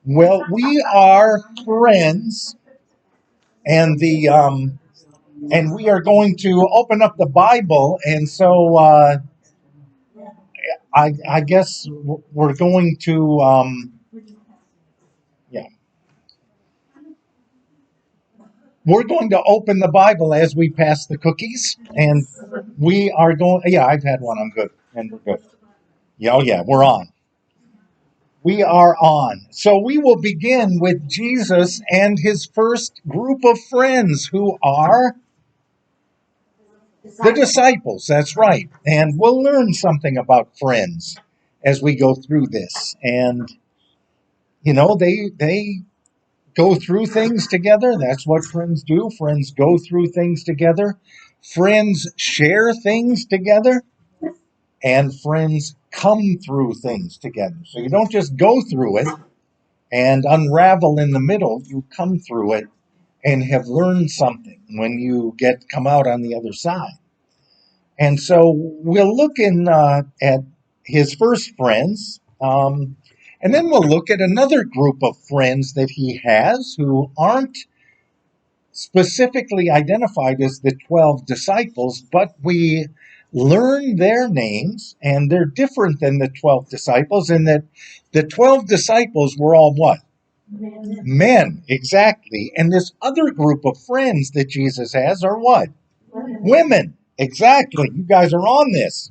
Well, we are friends, and we are going to open up the Bible, and so I guess we're going to yeah, we're going to open the Bible as we pass the cookies, and we are going. Yeah, I've had one. I'm good, and we're good. Yeah, oh yeah, we're on. We are on. So we will begin with Jesus and his first group of friends, who are the disciples. That's right. And we'll learn something about friends as we go through this. And they go through things together. That's what friends do. Friends go through things together. Friends share things together, and friends come through things together. So you don't just go through it and unravel in the middle. You come through it and have learned something when you come out on the other side. And so we'll look at his first friends, and then we'll look at another group of friends that he has who aren't specifically identified as the 12 disciples, but we learn their names, and they're different than the 12 disciples in that the 12 disciples were all what? Men, exactly. And this other group of friends that Jesus has are what? Women, exactly. You guys are on this.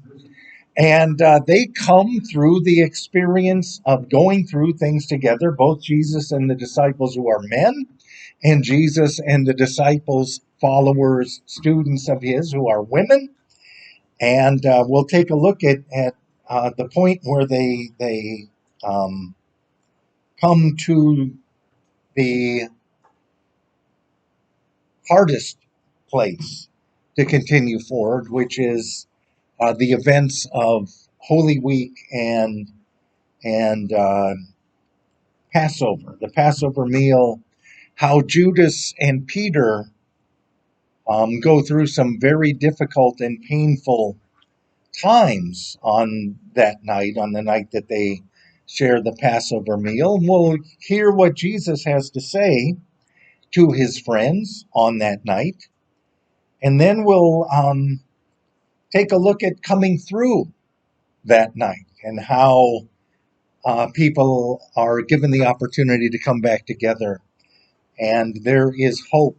And they come through the experience of going through things together, both Jesus and the disciples who are men, and Jesus and the disciples, followers, students of his who are women. And we'll take a look at the point where they come to the hardest place to continue forward, which is the events of Holy Week and Passover, the Passover meal, how Judas and Peter go through some very difficult and painful times on that night, on the night that they share the Passover meal. And we'll hear what Jesus has to say to his friends on that night. And then we'll take a look at coming through that night and how people are given the opportunity to come back together. And there is hope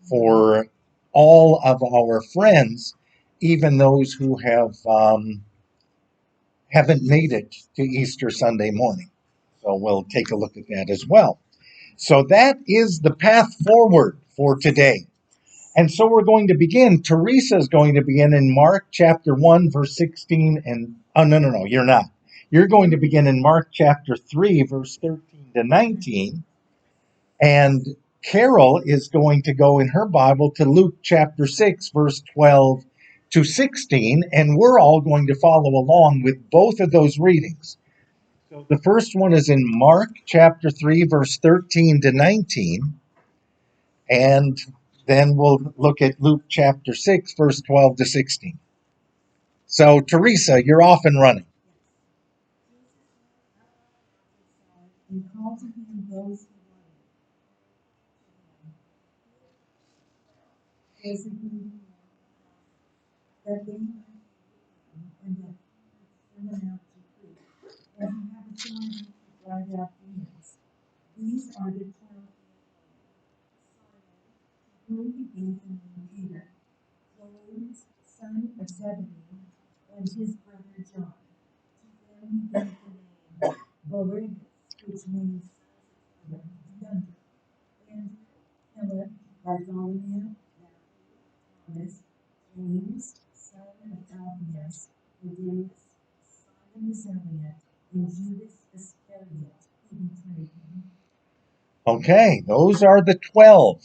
for all of our friends, even those who haven't made it to Easter Sunday morning. So we'll take a look at that as well. So that is the path forward for today. And so we're going to begin. Teresa is going to begin in Mark chapter 1, verse 16. And, oh, no, you're not. You're going to begin in Mark chapter 3, verse 13 to 19. And Carol is going to go in her Bible to Luke chapter 6, verse 12 to 16. And we're all going to follow along with both of those readings. So the first one is in Mark chapter 3, verse 13 to 19. And then we'll look at Luke chapter 6, verse 12 to 16. So, Teresa, you're off and running. And called to him those who wanted, designating that they might and that send them out to preach, and he had authority to drive out demons. These are the 12 Simon, to whom he gave the name Peter, James, son of Zebedee, and his brother John. To them he gave the name Boanerges, which means younger, Andrew, Philip, Bartholomew, Thomas, James, son of Alphaeus, Thaddeus, Simon the Zealot, and Judas Iscariot, who betrayed him. Okay, those are the 12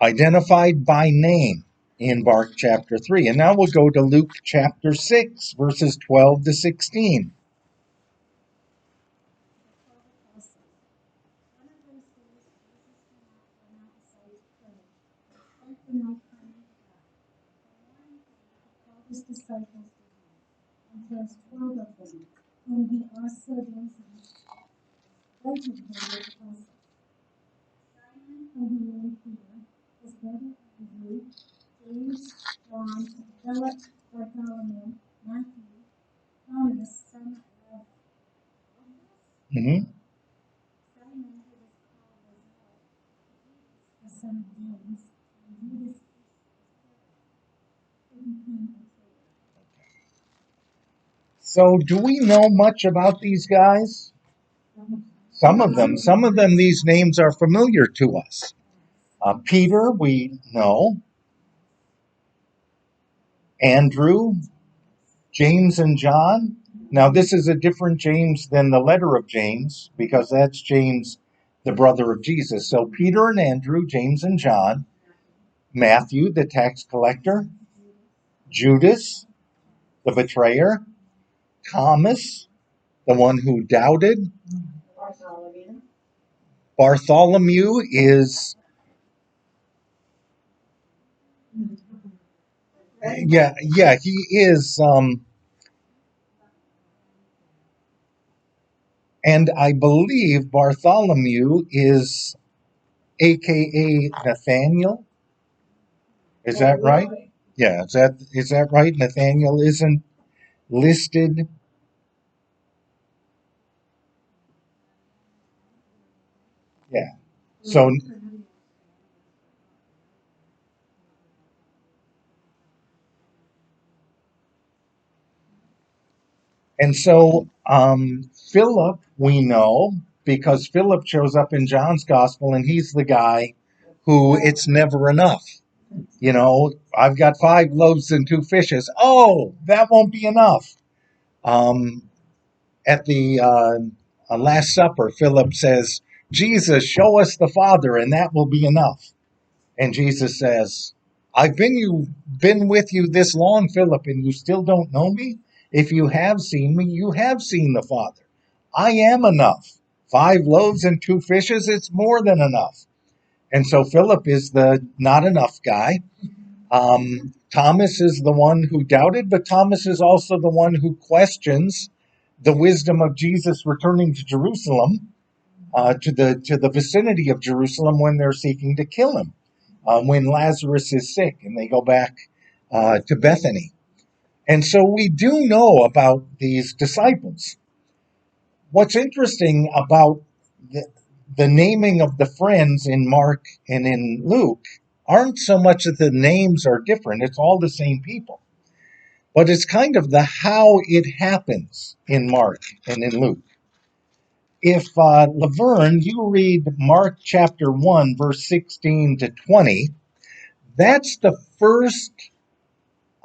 identified by name in Mark chapter 3. And now we'll go to Luke chapter 6, verses 12 to 16. His disciples and chose 12 of them, whom he also chose. him with apostles. Simon, whom he named Peter, his brother Andrew, James, John, Philip, Bartholomew, Matthew, Thomas, son of Alphaeus, Mhm. Simon, who was called the Zealot, the son of James, and Judas Iscariot, who became a traitor. So, do we know much about these guys? Some of them, these names are familiar to us. Peter, we know. Andrew, James and John. Now, this is a different James than the letter of James, because that's James, the brother of Jesus. So, Peter and Andrew, James and John, Matthew, the tax collector, Judas, the betrayer, Thomas, the one who doubted. Bartholomew is, yeah, he is, and I believe Bartholomew is AKA Nathaniel. Is that right? Yeah, is that right? Nathaniel isn't listed. Yeah. So and so Philip, we know because Philip shows up in John's gospel, and he's the guy who it's never enough. You know, I've got 5 loaves and 2 fishes. Oh, that won't be enough. Um, at the Last Supper, Philip says, Jesus, show us the Father, and that will be enough. And Jesus says, I've been with you this long, Philip, and you still don't know me? If you have seen me, you have seen the Father. I am enough. 5 loaves and 2 fishes, it's more than enough. And so Philip is the not enough guy. Thomas is the one who doubted, but Thomas is also the one who questions the wisdom of Jesus returning to Jerusalem, to the vicinity of Jerusalem when they're seeking to kill him, when Lazarus is sick and they go back to Bethany. And so we do know about these disciples. What's interesting about the naming of the friends in Mark and in Luke aren't so much that the names are different, it's all the same people. But it's kind of the how it happens in Mark and in Luke. If Laverne, you read Mark chapter 1, verse 16 to 20, that's the first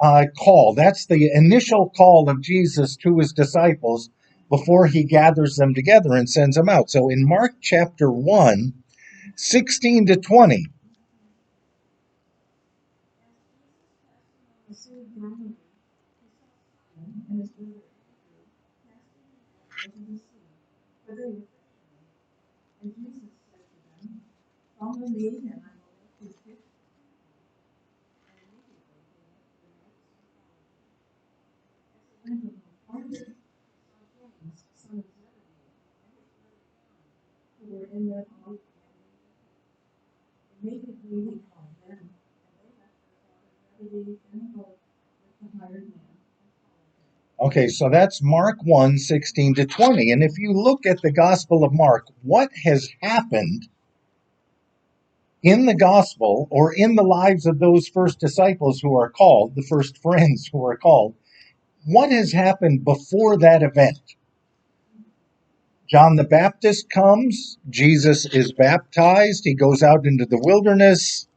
call. That's the initial call of Jesus to his disciples before he gathers them together and sends them out. So in Mark chapter 1, 16 to 20. And Jesus said to them, follow me, and I will make you fish. And immediately they left their nets and followed him. As they went along farther, saw James, son of Zebedee, and his brother John, who were in their boat gathering the fish. Immediately he called them, and they left their father Zebedee in the boat with the hired man and followed him. Okay, so that's Mark 1, 16 to 20. And if you look at the Gospel of Mark, what has happened in the Gospel or in the lives of those first disciples who are called, the first friends who are called, what has happened before that event? John the Baptist comes, Jesus is baptized, he goes out into the wilderness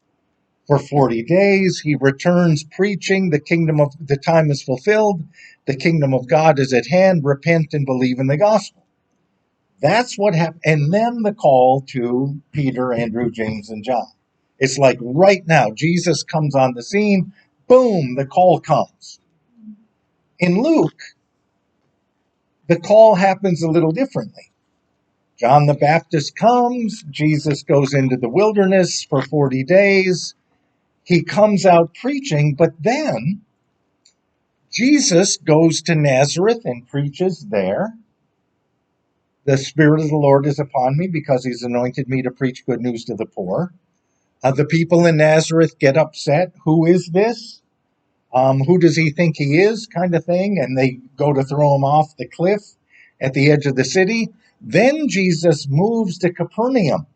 for 40 days, he returns preaching, the time is fulfilled, the kingdom of God is at hand, repent and believe in the gospel. That's what happened. And then the call to Peter, Andrew, James, and John. It's like right now, Jesus comes on the scene, boom, the call comes. In Luke, the call happens a little differently. John the Baptist comes, Jesus goes into the wilderness for 40 days, he comes out preaching, but then Jesus goes to Nazareth and preaches there. The Spirit of the Lord is upon me because he's anointed me to preach good news to the poor. The people in Nazareth get upset. Who is this? Who does he think he is? Kind of thing. And they go to throw him off the cliff at the edge of the city. Then Jesus moves to Capernaum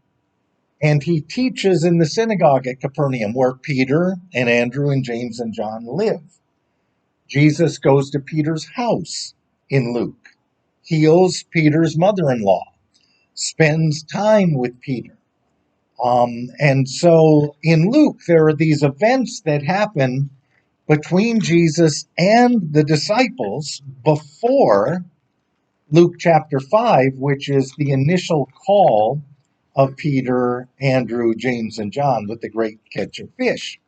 and he teaches in the synagogue at Capernaum where Peter and Andrew and James and John live. Jesus goes to Peter's house in Luke, heals Peter's mother-in-law, spends time with Peter. And so in Luke, there are these events that happen between Jesus and the disciples before Luke chapter 5, which is the initial call of Peter, Andrew, James, and John with the great catch of fish.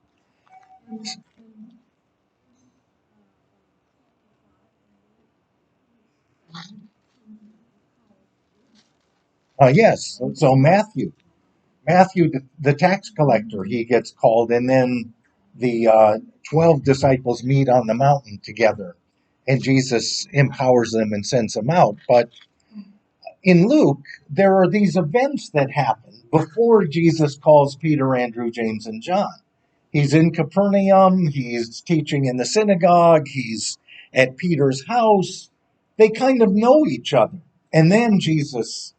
Yes, so Matthew, the tax collector, he gets called, and then the 12 disciples meet on the mountain together, and Jesus empowers them and sends them out. But in Luke, there are these events that happen before Jesus calls Peter, Andrew, James, and John. He's in Capernaum, he's teaching in the synagogue, he's at Peter's house. They kind of know each other. And then Jesus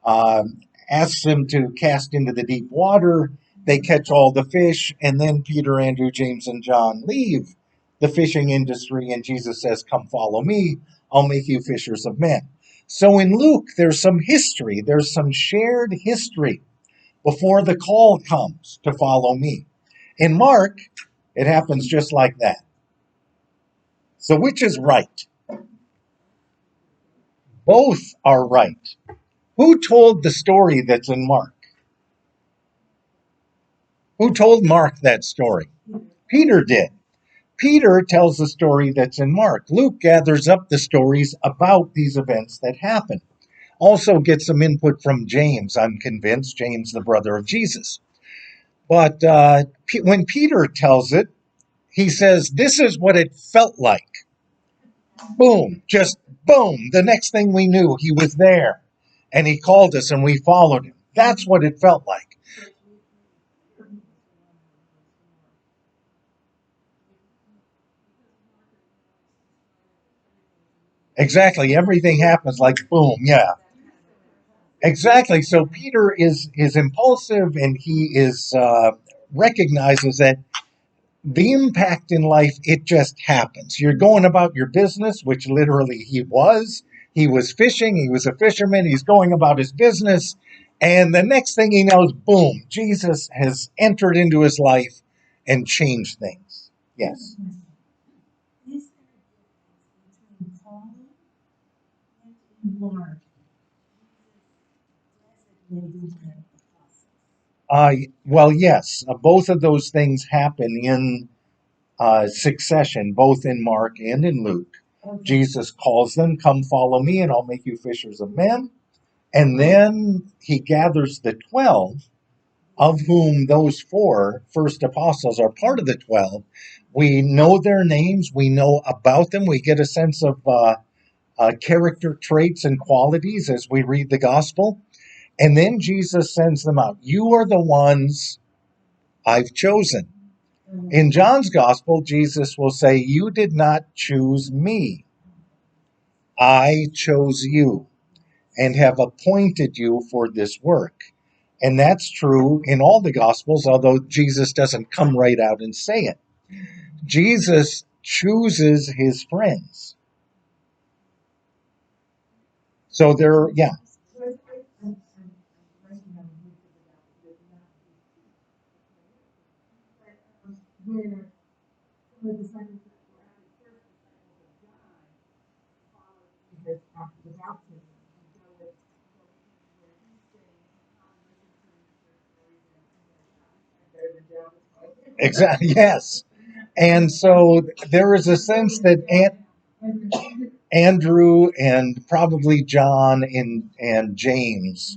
asks them to cast into the deep water. They catch all the fish, and then Peter, Andrew, James, and John leave the fishing industry, and Jesus says, "Come follow me, I'll make you fishers of men." So in Luke, there's some history, there's some shared history before the call comes to follow me. In Mark, it happens just like that. So which is right? Both are right. Who told the story that's in Mark? Who told Mark that story? Peter did. Peter tells the story that's in Mark. Luke gathers up the stories about these events that happen. Also gets some input from James, I'm convinced, James, the brother of Jesus. But when Peter tells it, he says, this is what it felt like. Boom, just boom. The next thing we knew, he was there. And he called us and we followed him. That's what it felt like. Exactly. Everything happens like boom. Yeah. Exactly. So Peter is impulsive, and he is recognizes that the impact in life, it just happens. You're going about your business, which literally he was. He was fishing. He was a fisherman. He's going about his business. And the next thing he knows, boom, Jesus has entered into his life and changed things. Yes. Is there a difference between calling and enlargement? Designated apostles. Well, yes, both of those things happen in succession, both in Mark and in Luke. Okay. Jesus calls them, "Come follow me, and I'll make you fishers of men." And then he gathers the 12, of whom those 4 first apostles are part of the 12. We know their names, we know about them, we get a sense of character traits and qualities as we read the gospel. And then Jesus sends them out. You are the ones I've chosen. In John's gospel, Jesus will say, you did not choose me. I chose you and have appointed you for this work. And that's true in all the gospels, although Jesus doesn't come right out and say it. Jesus chooses his friends. So there, yeah. Where some of the disciples that were actually first disciples of John followed Jesus after the baptism and go into where he's saying, listen to their stories and better than John. Exactly. Yes. And so there is a sense that Andrew and probably John and James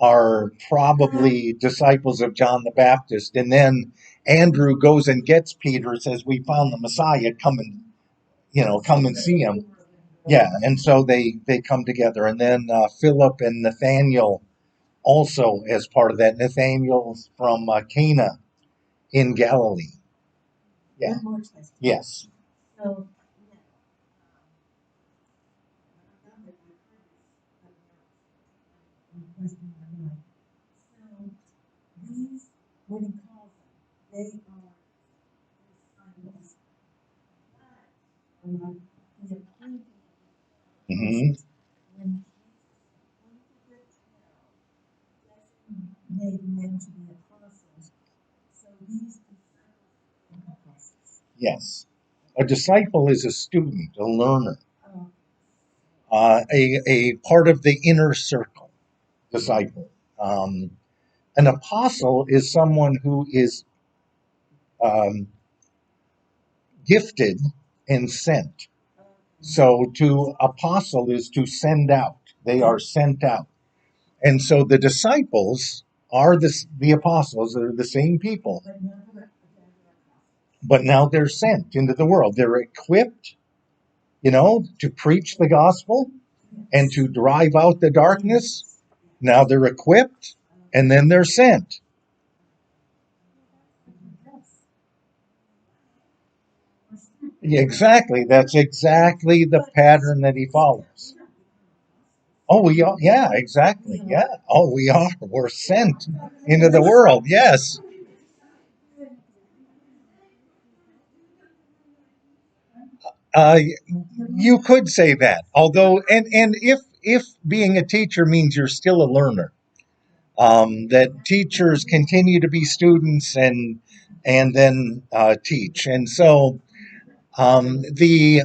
are probably disciples of John the Baptist. And then Andrew goes and gets Peter, says, we found the Messiah, come and see him. Yeah, and so they come together, and then Philip and Nathaniel also as part of that. Nathaniel's from Cana in Galilee. Yeah. One more question. Yes. So, yeah, I don't know if I've heard this, but question in my mind. So, these, when he calls them, they are disciples. But, the appointing of the Hmm. apostles, when Jesus appointed the 12, doesn't make them to be apostles. So these disciples became apostles. Yes. A disciple is a student, a learner, Oh, a part of the inner circle. Disciple. An apostle is someone who is um, gifted and sent. okay. So to apostle is to send out. They are sent out. And so the disciples are the apostles. They're the same people, But now they're apostles. but now they're sent into the world. They're equipped, to preach the gospel and to drive out the darkness. Now they're equipped and then they're sent. Exactly. That's exactly the pattern that he follows. Oh, we are. Yeah, exactly. Yeah. Oh, we are. We're sent into the world. Yes. Uh, you could say that. Although, and if being a teacher means you're still a learner, that teachers continue to be students and then teach, and so the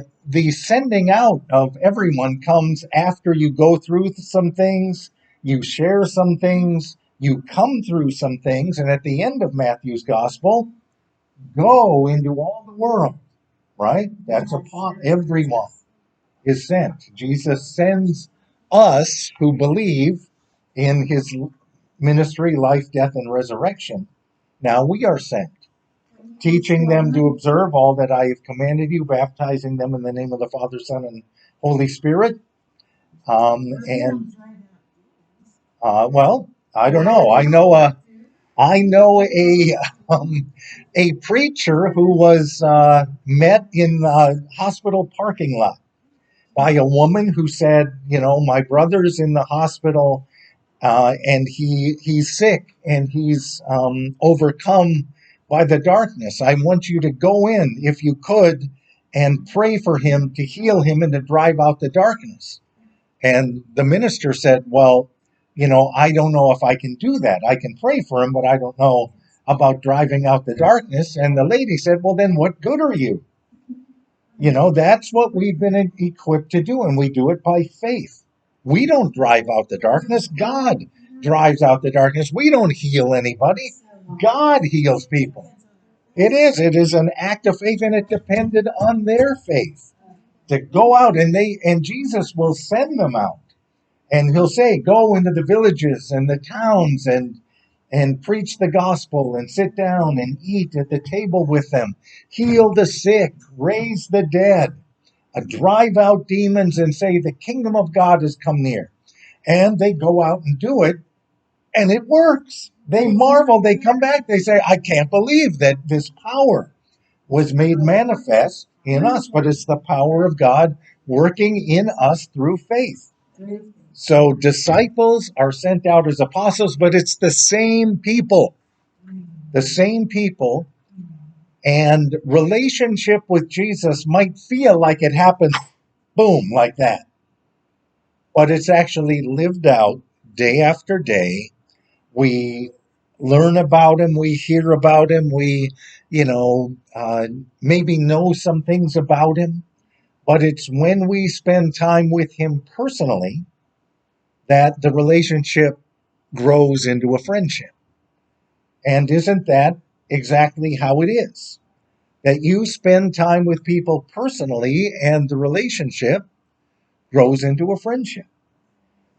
sending out of everyone comes after you go through some things, you share some things, you come through some things, and at the end of Matthew's gospel, go into all the world. Right? That's upon everyone is sent. Jesus sends us who believe in his ministry, life, death, and resurrection. Now we are sent, teaching them to observe all that I have commanded you, baptizing them in the name of the Father, Son, and Holy Spirit. And well, I don't know. I know a preacher who was met in a hospital parking lot by a woman who said, my brother's in the hospital and he's sick and he's overcome by the darkness. I want you to go in, if you could, and pray for him to heal him and to drive out the darkness. And the minister said, well, I don't know if I can do that. I can pray for him, but I don't know about driving out the darkness. And the lady said, well, then what good are you? That's what we've been equipped to do, and we do it by faith. We don't drive out the darkness. God drives out the darkness. We don't heal anybody. God heals people. It is. It is an act of faith, and it depended on their faith to go out, and Jesus will send them out. And he'll say, go into the villages and the towns and preach the gospel and sit down and eat at the table with them, heal the sick, raise the dead, drive out demons and say, the kingdom of God has come near. And they go out and do it, and it works. They marvel, they come back, they say, I can't believe that this power was made manifest in us, but it's the power of God working in us through faith. So disciples are sent out as apostles, but it's the same people. The same people. And relationship with Jesus might feel like it happens, boom, like that. But it's actually lived out day after day. We learn about him, we hear about him, we, maybe know some things about him. But it's when we spend time with him personally that the relationship grows into a friendship. And isn't that exactly how it is? That you spend time with people personally and the relationship grows into a friendship.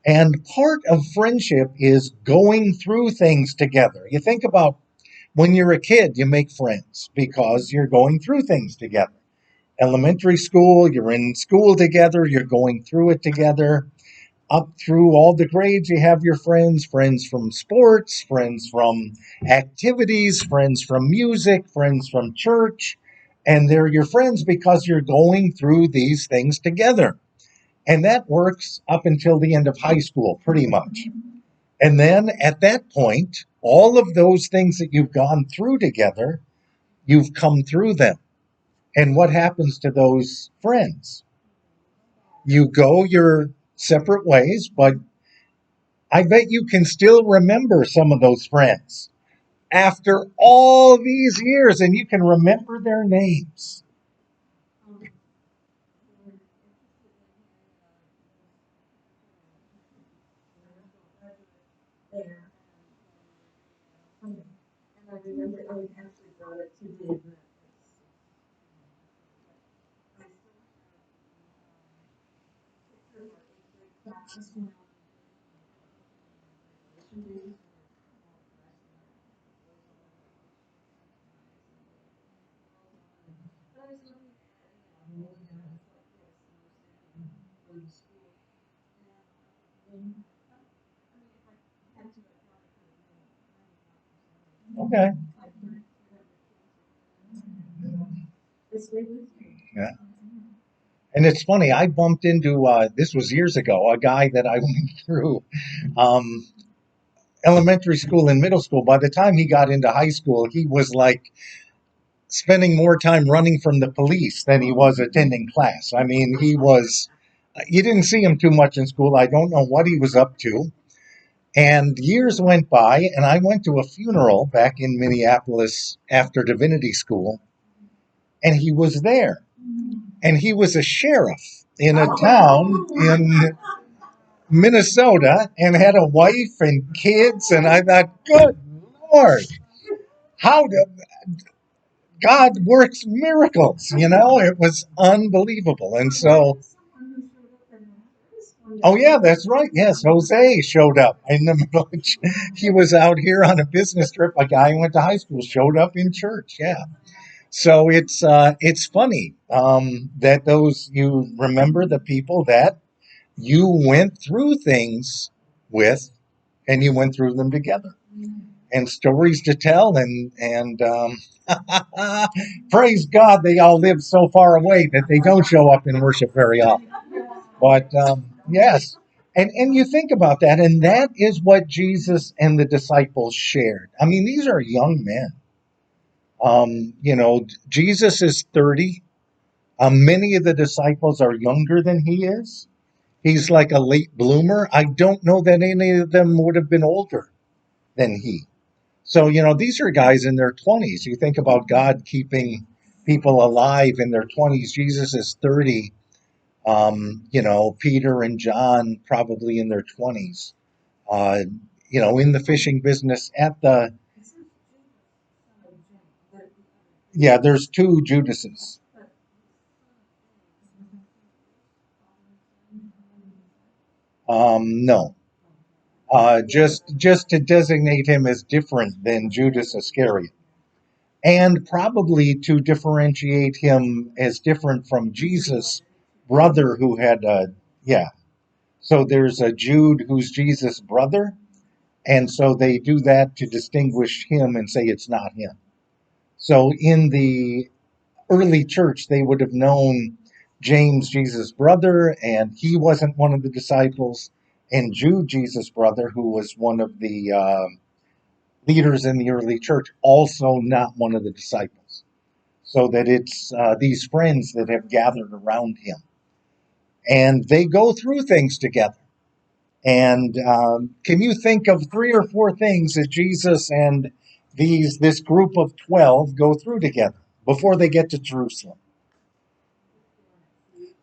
And part of friendship is going through things together. You think about when you're a kid, you make friends because you're going through things together. elementary school, you're in school together, you're going through it together. Up through all the grades, you have your friends from sports, friends from activities, friends from music, friends from church. And they're your friends because you're going through these things together. And that works up until the end of high school, pretty much. And then at that point, all of those things that you've gone through together, you've come through them. And what happens to those friends? You go your separate ways, but I bet you can still remember some of those friends after all these years, and you can remember their names. There. And I remember Ellie actually brought it to the event. Okay. Yeah. And it's funny, I bumped into, this was years ago, a guy that I went through um, elementary school and middle school. By the time he got into high school, he was like spending more time running from the police than he was attending class. I mean, you didn't see him too much in school. I don't know what he was up to. And years went by, and I went to a funeral back in Minneapolis after divinity school, and he was there. And he was a sheriff in a town in Minnesota and had a wife and kids. And I thought, good Lord, how do God works miracles? It was unbelievable. And so, oh, yeah, that's right. Yes, Jose showed up in the middle. He was out here on a business trip. A guy who went to high school showed up in church. Yeah. So it's funny that you remember the people that you went through things with, and you went through them together, and stories to tell, and praise God they all live so far away that they don't show up in worship very often. But yes, and you think about that, and that is what Jesus and the disciples shared. I mean, these are young men. Jesus is 30. Many of the disciples are younger than he is. He's like a late bloomer. I don't know that any of them would have been older than he. So, these are guys in their 20s. You think about God keeping people alive in their 20s. Jesus is 30. Peter and John probably in their 20s. Uh, in the fishing business yeah, there's two Judases. No. Just to designate him as different than Judas Iscariot, and probably to differentiate him as different from Jesus' brother, who had yeah. So there's a Jude who's Jesus' brother, and so they do that to distinguish him and say it's not him. So in the early church, they would have known James, Jesus' brother, and he wasn't one of the disciples, and Jude, Jesus' brother, who was one of the leaders in the early church, also not one of the disciples. So that it's these friends that have gathered around him. And they go through things together. And can you think of 3 or 4 things that Jesus and this group of 12 go through together before they get to Jerusalem?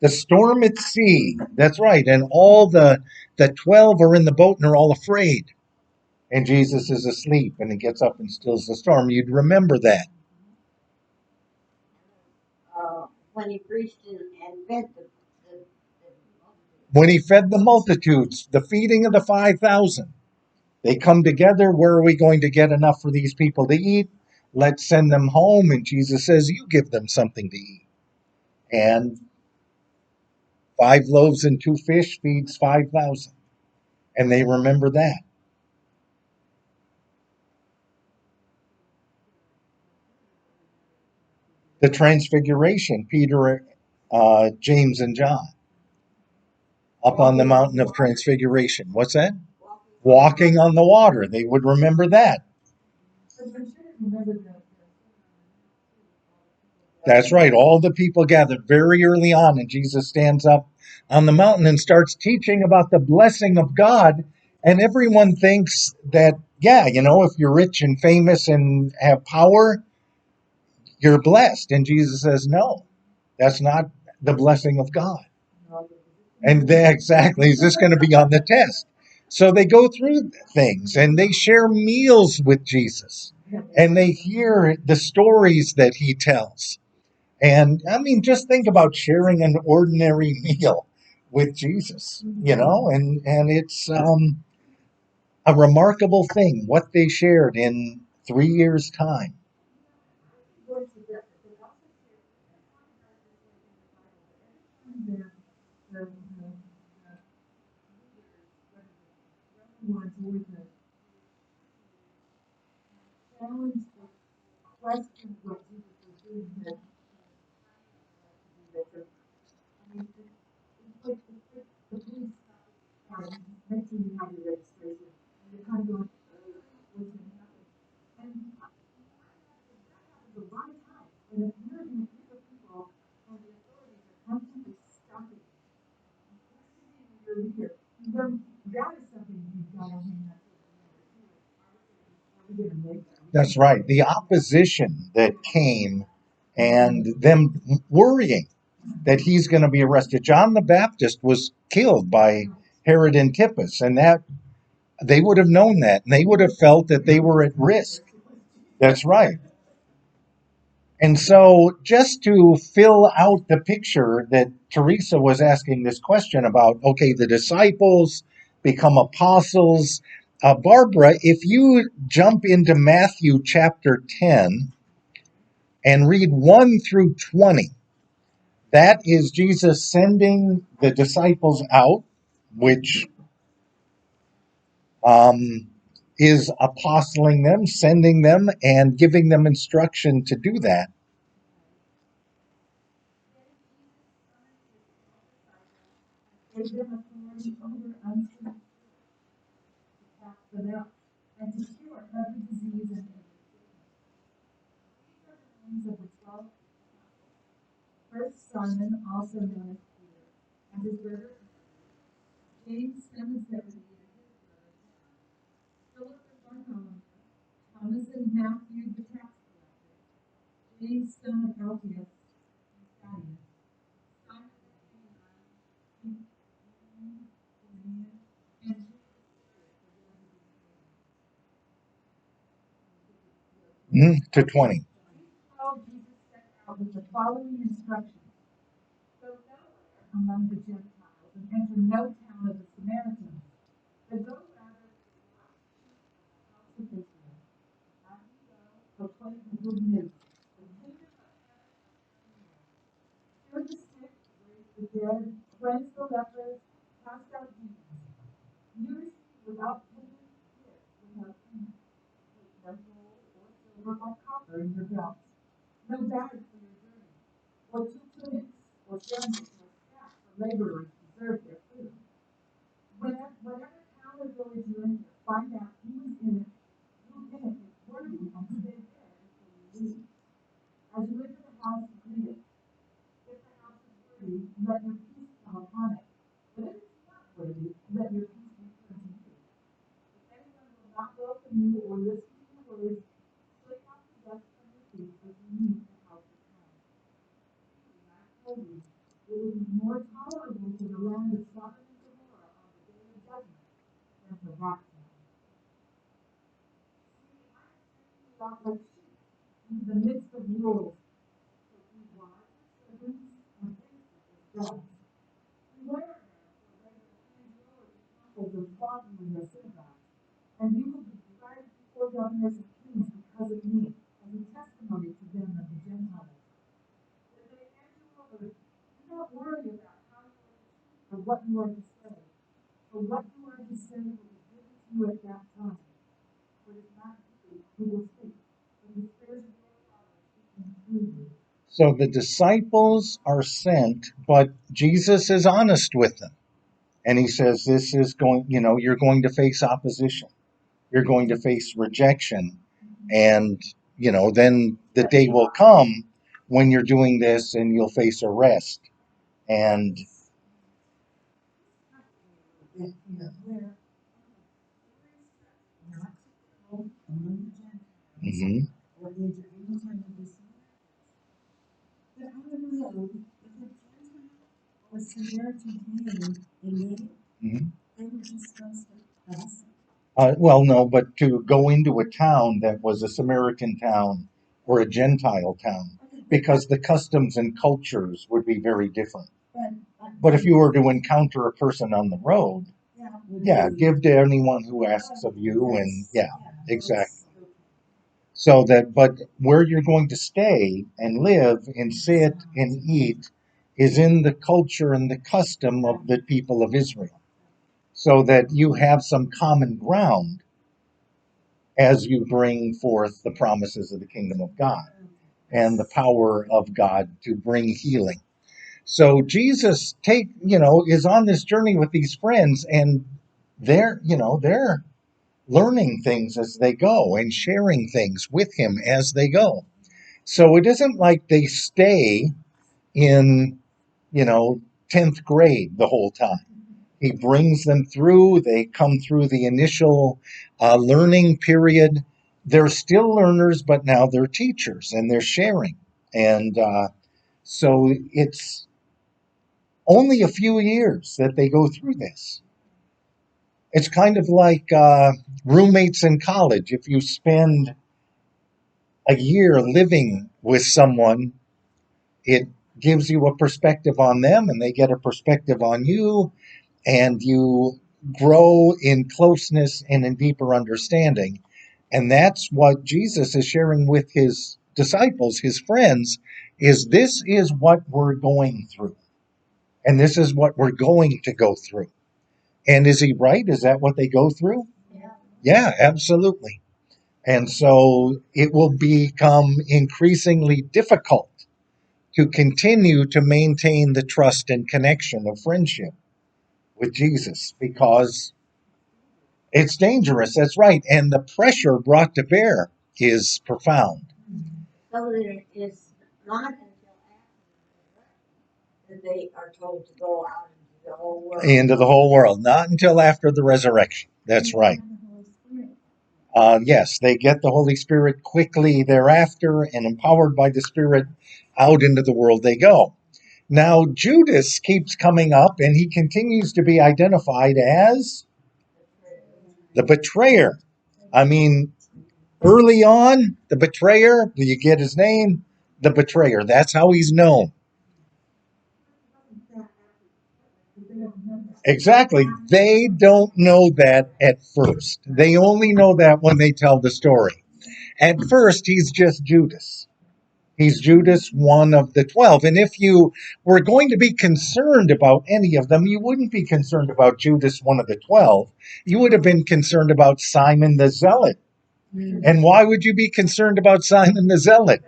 The storm at sea. That's right. And all the 12 are in the boat and are all afraid. And Jesus is asleep and he gets up and stills the storm. You'd remember that. When he preached and fed the When he fed the multitudes, the feeding of the 5,000. They come together. Where are we going to get enough for these people to eat? Let's send them home. And Jesus says, you give them something to eat. And 5 loaves and 2 fish feeds 5,000. And they remember that. The transfiguration, Peter, James, and John, up on the mountain of transfiguration. What's that? Walking on the water. They would remember that. That's right. All the people gathered very early on, and Jesus stands up on the mountain and starts teaching about the blessing of God. And everyone thinks that, yeah, if you're rich and famous and have power, you're blessed. And Jesus says, no, that's not the blessing of God. And exactly, is this going to be on the test? So they go through things and they share meals with Jesus and they hear the stories that he tells. And I mean, just think about sharing an ordinary meal with Jesus, and it's a remarkable thing what they shared in 3 years' time. That's right. The opposition that came and them worrying that he's going to be arrested. John the Baptist was killed by Herod Antipas, and that they would have known that, and they would have felt that they were at risk. That's right. And so, just to fill out the picture that Teresa was asking this question about, okay, the disciples become apostles. Barbara, if you jump into Matthew chapter 10 and read 1 through 20, that is Jesus sending the disciples out, which is apostling them, sending them, and giving them instruction to do that. To 20. what you are to say. For what you are to say will be given to you at that time. For it is not you who will speak, but the Spirit of your Father speaking through you. So the disciples are sent, but Jesus is honest with them. And he says, this is going, you're going to face opposition. You're going to face rejection. And, then the day will come when you're doing this and you'll face arrest. And Where not to go among the Gentiles, mhm, or enter any kind of this. But on the road, if a Gentile or Samaritan came and mhm. they were discussed at us. Well, no, but to go into a town that was a Samaritan town or a Gentile town, because the customs and cultures would be very different. But if you were to encounter a person on the road, yeah, give to anyone who asks of you, and yeah, exactly. So but where you're going to stay and live and sit and eat is in the culture and the custom of the people of Israel, so that you have some common ground as you bring forth the promises of the kingdom of God and the power of God to bring healing. So Jesus is on this journey with these friends, and they're learning things as they go and sharing things with him as they go. So it isn't like they stay in, 10th grade the whole time. He brings them through. They come through the initial learning period. They're still learners, but now they're teachers and they're sharing. And so it's only a few years that they go through this. It's kind of like roommates in college. If you spend a year living with someone, it gives you a perspective on them and they get a perspective on you, and you grow in closeness and in deeper understanding. And that's what Jesus is sharing with his disciples, his friends, is this is what we're going through. And this is what we're going to go through. And is he right? Is that what they go through? Yeah, absolutely. And so it will become increasingly difficult to continue to maintain the trust and connection of friendship with Jesus, because it's dangerous. That's right. And the pressure brought to bear is profound. So it is not until after that they are told to go out into the whole world. Into the whole world. Not until after the resurrection. That's right. Yes, they get the Holy Spirit quickly thereafter, and empowered by the Spirit, out into the world they go. Now, Judas keeps coming up, and he continues to be identified as the betrayer. I mean, early on, the betrayer, do you get his name? The betrayer. That's how he's known. Exactly. They don't know that at first. They only know that when they tell the story. At first, he's just Judas. He's Judas, one of the 12. And if you were going to be concerned about any of them, you wouldn't be concerned about Judas, one of the 12. You would have been concerned about Simon the Zealot. And why would you be concerned about Simon the Zealot?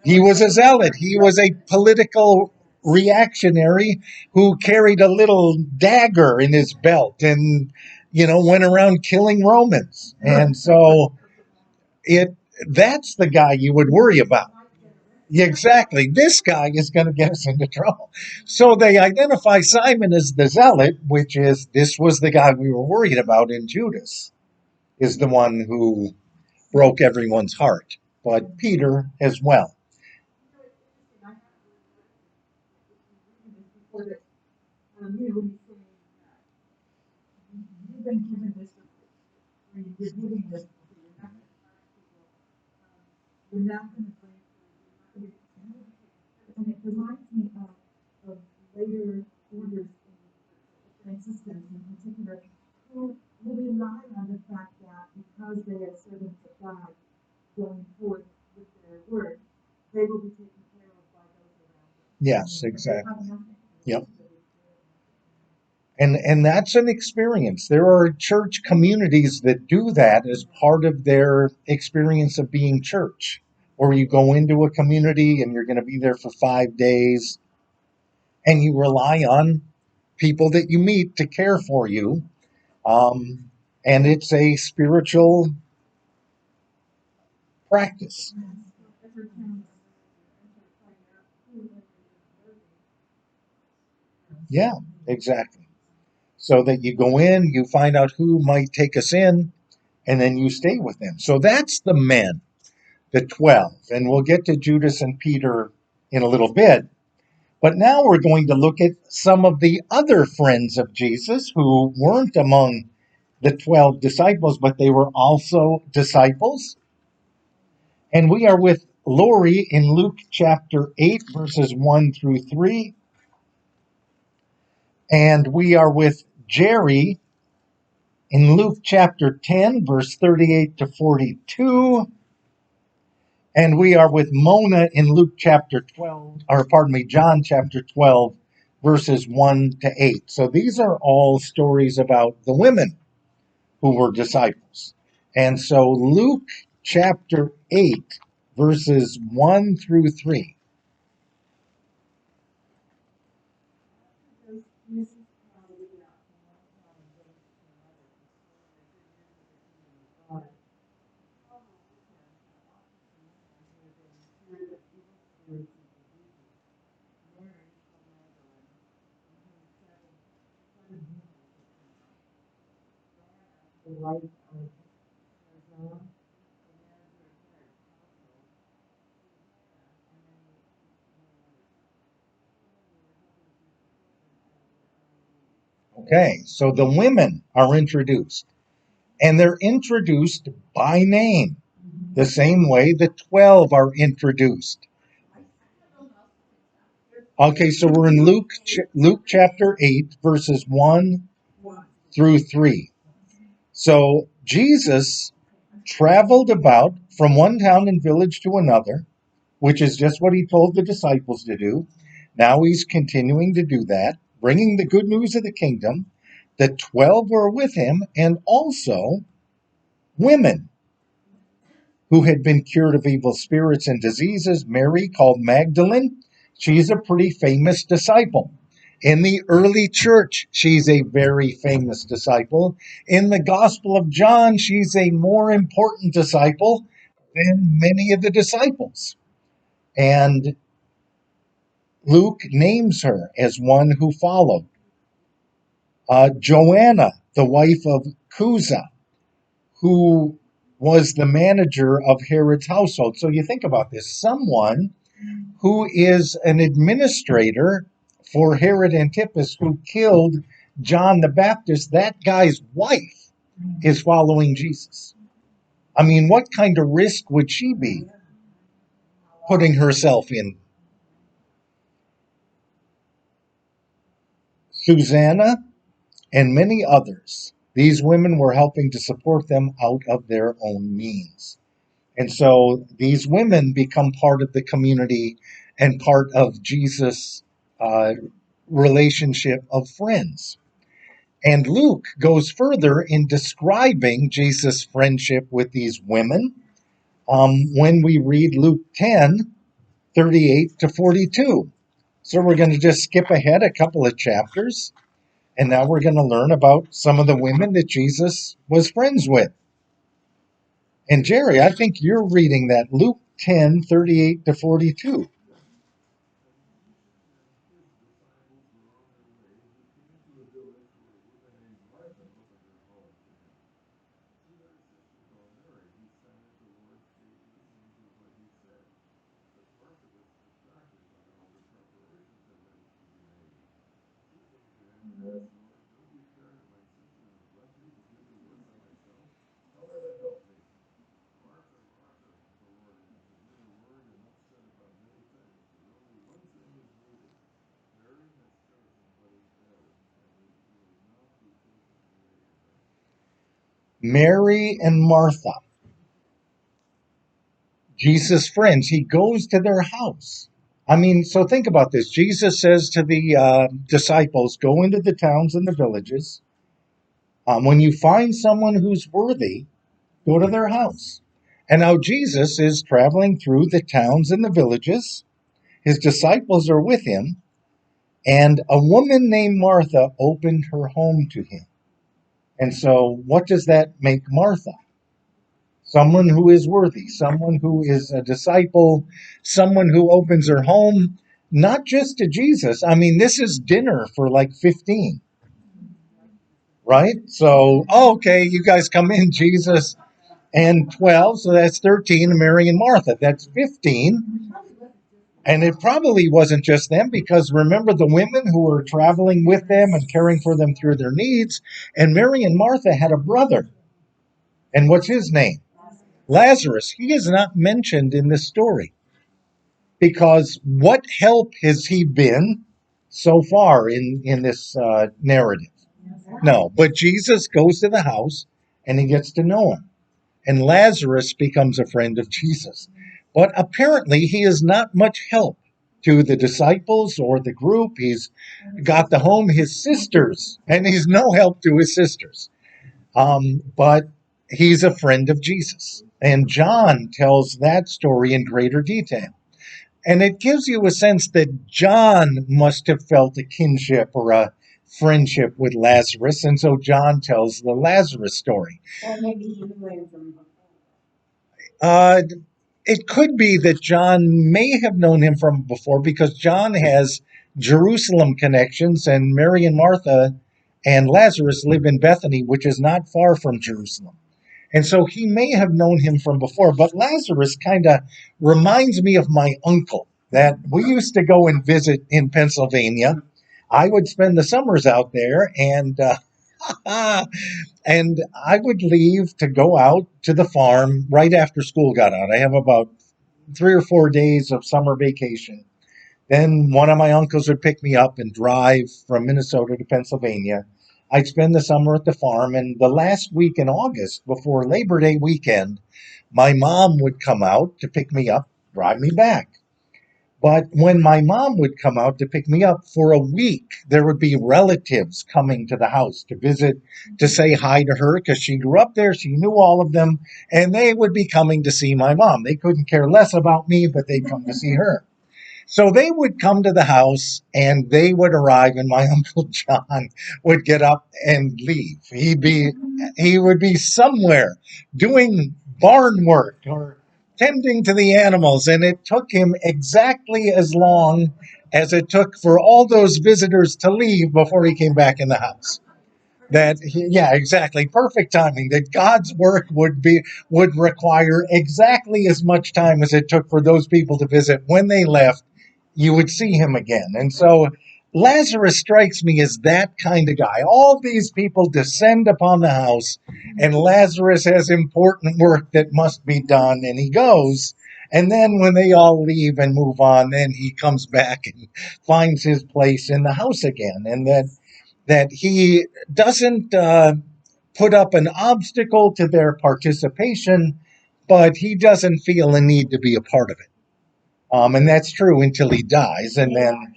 He was a zealot. He was a political reactionary who carried a little dagger in his belt and, went around killing Romans. And so that's the guy you would worry about. Exactly. This guy is going to get us into trouble. So they identify Simon as the zealot, which is, this was the guy we were worried about in Judas, is the one who broke everyone's heart, but Peter as well. You've been given this, or you're giving this, you're not going to bring, and it reminds me of later orders in Franciscans in particular, who rely on the fact that because they are servants of God going forth with their work, they will be taken care of by those around them. Yes, exactly. Yep. And that's an experience. There are church communities that do that as part of their experience of being church, where you go into a community and you're going to be there for 5 days and you rely on people that you meet to care for you. Um, and it's a spiritual practice. Every time I find out who lived Yeah, exactly. So that you go in, you find out who might take us in, and then you stay with them. So that's the men, the 12. And we'll get to Judas and Peter in a little bit. But now we're going to look at some of the other friends of Jesus who weren't among the 12 disciples, but they were also disciples. And we are with Lori in Luke chapter 8, verses 1 through 3. And we are with Jerry in Luke chapter 10, verse 38 to 42. And we are with Mona in Luke chapter 12, or pardon me, John chapter 12, verses 1 to 8. So these are all stories about the women who were disciples. And so Luke chapter 8, verses 1 through 3. the life of Lazarus, Okay, so the women are introduced, and they're introduced by name, the same way the 12 are introduced. Okay, so we're in Luke chapter 8, verses 1 through 3. So Jesus traveled about from one town and village to another, which is just what he told the disciples to do. Now he's continuing to do that, bringing the good news of the kingdom. The 12 were with him, and also women who had been cured of evil spirits and diseases. Mary, called Magdalene, she's a pretty famous disciple. In the early church, she's a very famous disciple. In the Gospel of John, she's a more important disciple than many of the disciples. And Luke names her as one who followed. Joanna, the wife of Chuza, who was the manager of Herod's household. So you think about this, someone who is an administrator for Herod Antipas, who killed John the Baptist, that guy's wife is following Jesus. I mean, what kind of risk would she be putting herself in? Susanna and many others. These women were helping to support them out of their own means. And so these women become part of the community and part of Jesus' relationship of friends. And Luke goes further in describing Jesus' friendship with these women when we read Luke 10:38 to 42. So we're going to just skip ahead a couple of chapters, and now we're going to learn about some of the women that Jesus was friends with. And Jerry, I think you're reading that Luke 10:38 to 42. Mary and Martha, Jesus' friends, he goes to their house. I mean, so think about this. Jesus says to the disciples, go into the towns and the villages. When you find someone who's worthy, go to their house. And now Jesus is traveling through the towns and the villages. His disciples are with him. And a woman named Martha opened her home to him. And so what does that make Martha? Someone who is worthy, someone who is a disciple, someone who opens her home, not just to Jesus. I mean, this is dinner for like 15, right? So, okay, you guys come in, Jesus and 12, so that's 13, and Mary and Martha, that's 15. And it probably wasn't just them, because remember the women who were traveling with them and caring for them through their needs. And Mary and Martha had a brother. And what's his name? Lazarus. He is not mentioned in this story, because what help has he been so far in this narrative? No, but Jesus goes to the house and he gets to know him. And Lazarus becomes a friend of Jesus. But apparently he is not much help to the disciples or the group. He's got the home, his sisters, and he's no help to his sisters. But he's a friend of Jesus. And John tells that story in greater detail. And it gives you a sense that John must have felt a kinship or a friendship with Lazarus. And so John tells the Lazarus story. Or maybe he knew him from before. It could be that John may have known him from before, because John has Jerusalem connections, and Mary and Martha and Lazarus live in Bethany, which is not far from Jerusalem. And so he may have known him from before. But Lazarus kind of reminds me of my uncle that we used to go and visit in Pennsylvania. I would spend the summers out there, and and I would leave to go out to the farm right after school got out. I have about 3 or 4 days of summer vacation. Then one of my uncles would pick me up and drive from Minnesota to Pennsylvania. I'd spend the summer at the farm, and the last week in August, before Labor Day weekend, my mom would come out to pick me up, drive me back. But when my mom would come out to pick me up for a week, there would be relatives coming to the house to visit, to say hi to her, because she grew up there, she knew all of them, and they would be coming to see my mom. They couldn't care less about me, but they'd come to see her. So they would come to the house and they would arrive, and my Uncle John would get up and leave. He would be somewhere doing barn work or tending to the animals, and it took him exactly as long as it took for all those visitors to leave before he came back in the house. Yeah, exactly, perfect timing. That God's work would require exactly as much time as it took for those people to visit. When they left, you would see him again. And so Lazarus strikes me as that kind of guy. All these people descend upon the house, and Lazarus has important work that must be done, and he goes. And then when they all leave and move on, then he comes back and finds his place in the house again. And that he doesn't put up an obstacle to their participation, but he doesn't feel a need to be a part of it. And that's true until he dies, and then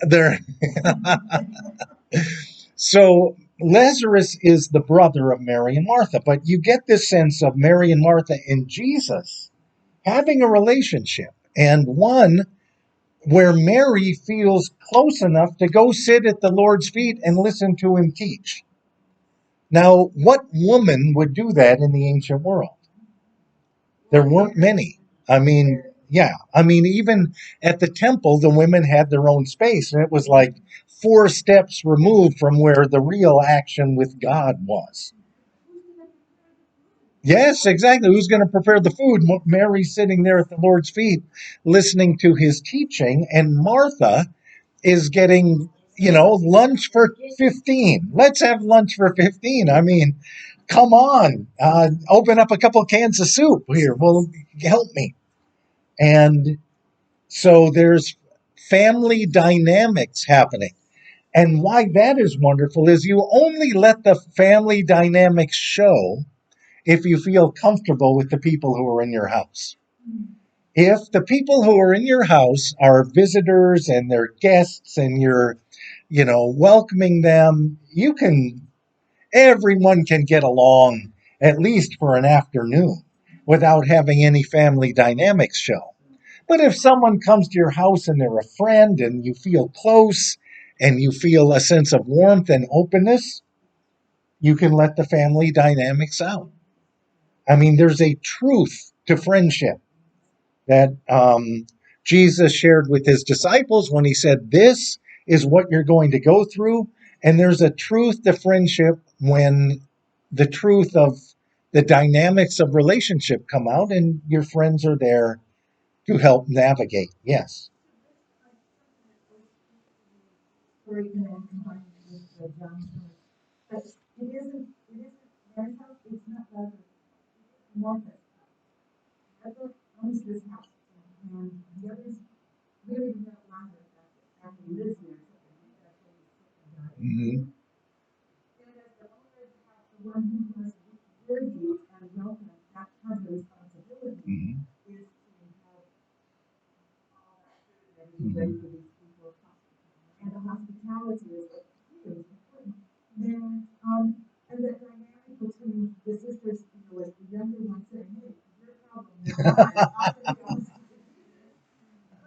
there. So Lazarus is the brother of Mary and Martha, but you get this sense of Mary and Martha and Jesus having a relationship, and one where Mary feels close enough to go sit at the Lord's feet and listen to him teach. Now, what woman would do that in the ancient world? There weren't many. I mean, yeah. I mean, even at the temple, the women had their own space, and it was like 4 steps removed from where the real action with God was. Yes, exactly. Who's going to prepare the food? Mary's sitting there at the Lord's feet, listening to his teaching, and Martha is getting, lunch for 15. Let's have lunch for 15. I mean, come on. Open up a couple cans of soup here. Well, help me. And so there's family dynamics happening. And why that is wonderful is you only let the family dynamics show if you feel comfortable with the people who are in your house. If the people who are in your house are visitors and they're guests and you're, welcoming them, everyone can get along at least for an afternoon without having any family dynamics show. But if someone comes to your house and they're a friend and you feel close and you feel a sense of warmth and openness, you can let the family dynamics out. I mean, there's a truth to friendship that Jesus shared with his disciples when he said, "This is what you're going to go through." And there's a truth to friendship when the truth of the dynamics of relationship come out and your friends are there to help navigate. Yes. Or even in combining with the John's story. But it isn't Mary's house, it's not Lazarus. It's Martha's house. Martha owns this house, and the others really do not Lazarus after he lives here, except that he's actually sick and dying. Mm-hmm. And as the owner of the house, the one who must serve you and welcome, that has the responsibility Mm-hmm. is to have all that food that is ready for these people. And the hospitality is really important. Then, and the dynamic between the sisters, like the younger one saying, "Hey, your problem, not mine. I'm going to go and do this."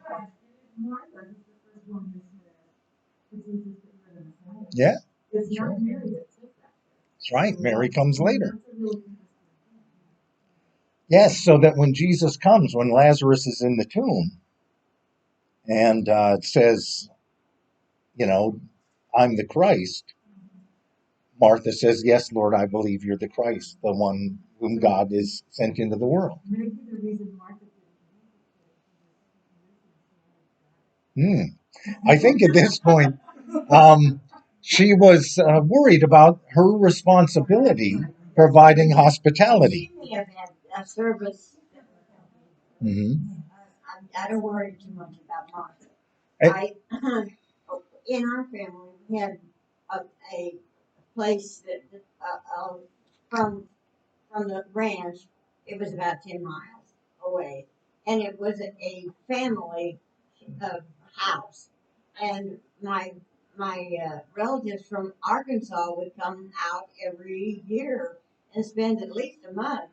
But it is Martha who's the first one who says to Jesus that you're the Messiah. Yeah. It's not Mary that says that. That's right. Mary comes later. That's a really interesting thing. Yes, so that when Jesus comes, when Lazarus is in the tomb, and it says, I'm the Christ, Martha says, "Yes, Lord, I believe you're the Christ, the one whom God is sent into the world." Maybe the reason Martha I think at this point, she was worried about her responsibility providing hospitality. We have had a service. Hmm. I don't worry too much about Martha. Eh. In our family, we had a place that from the ranch. It was about 10 miles away, and it was a family house. And my relatives from Arkansas would come out every year and spend at least a month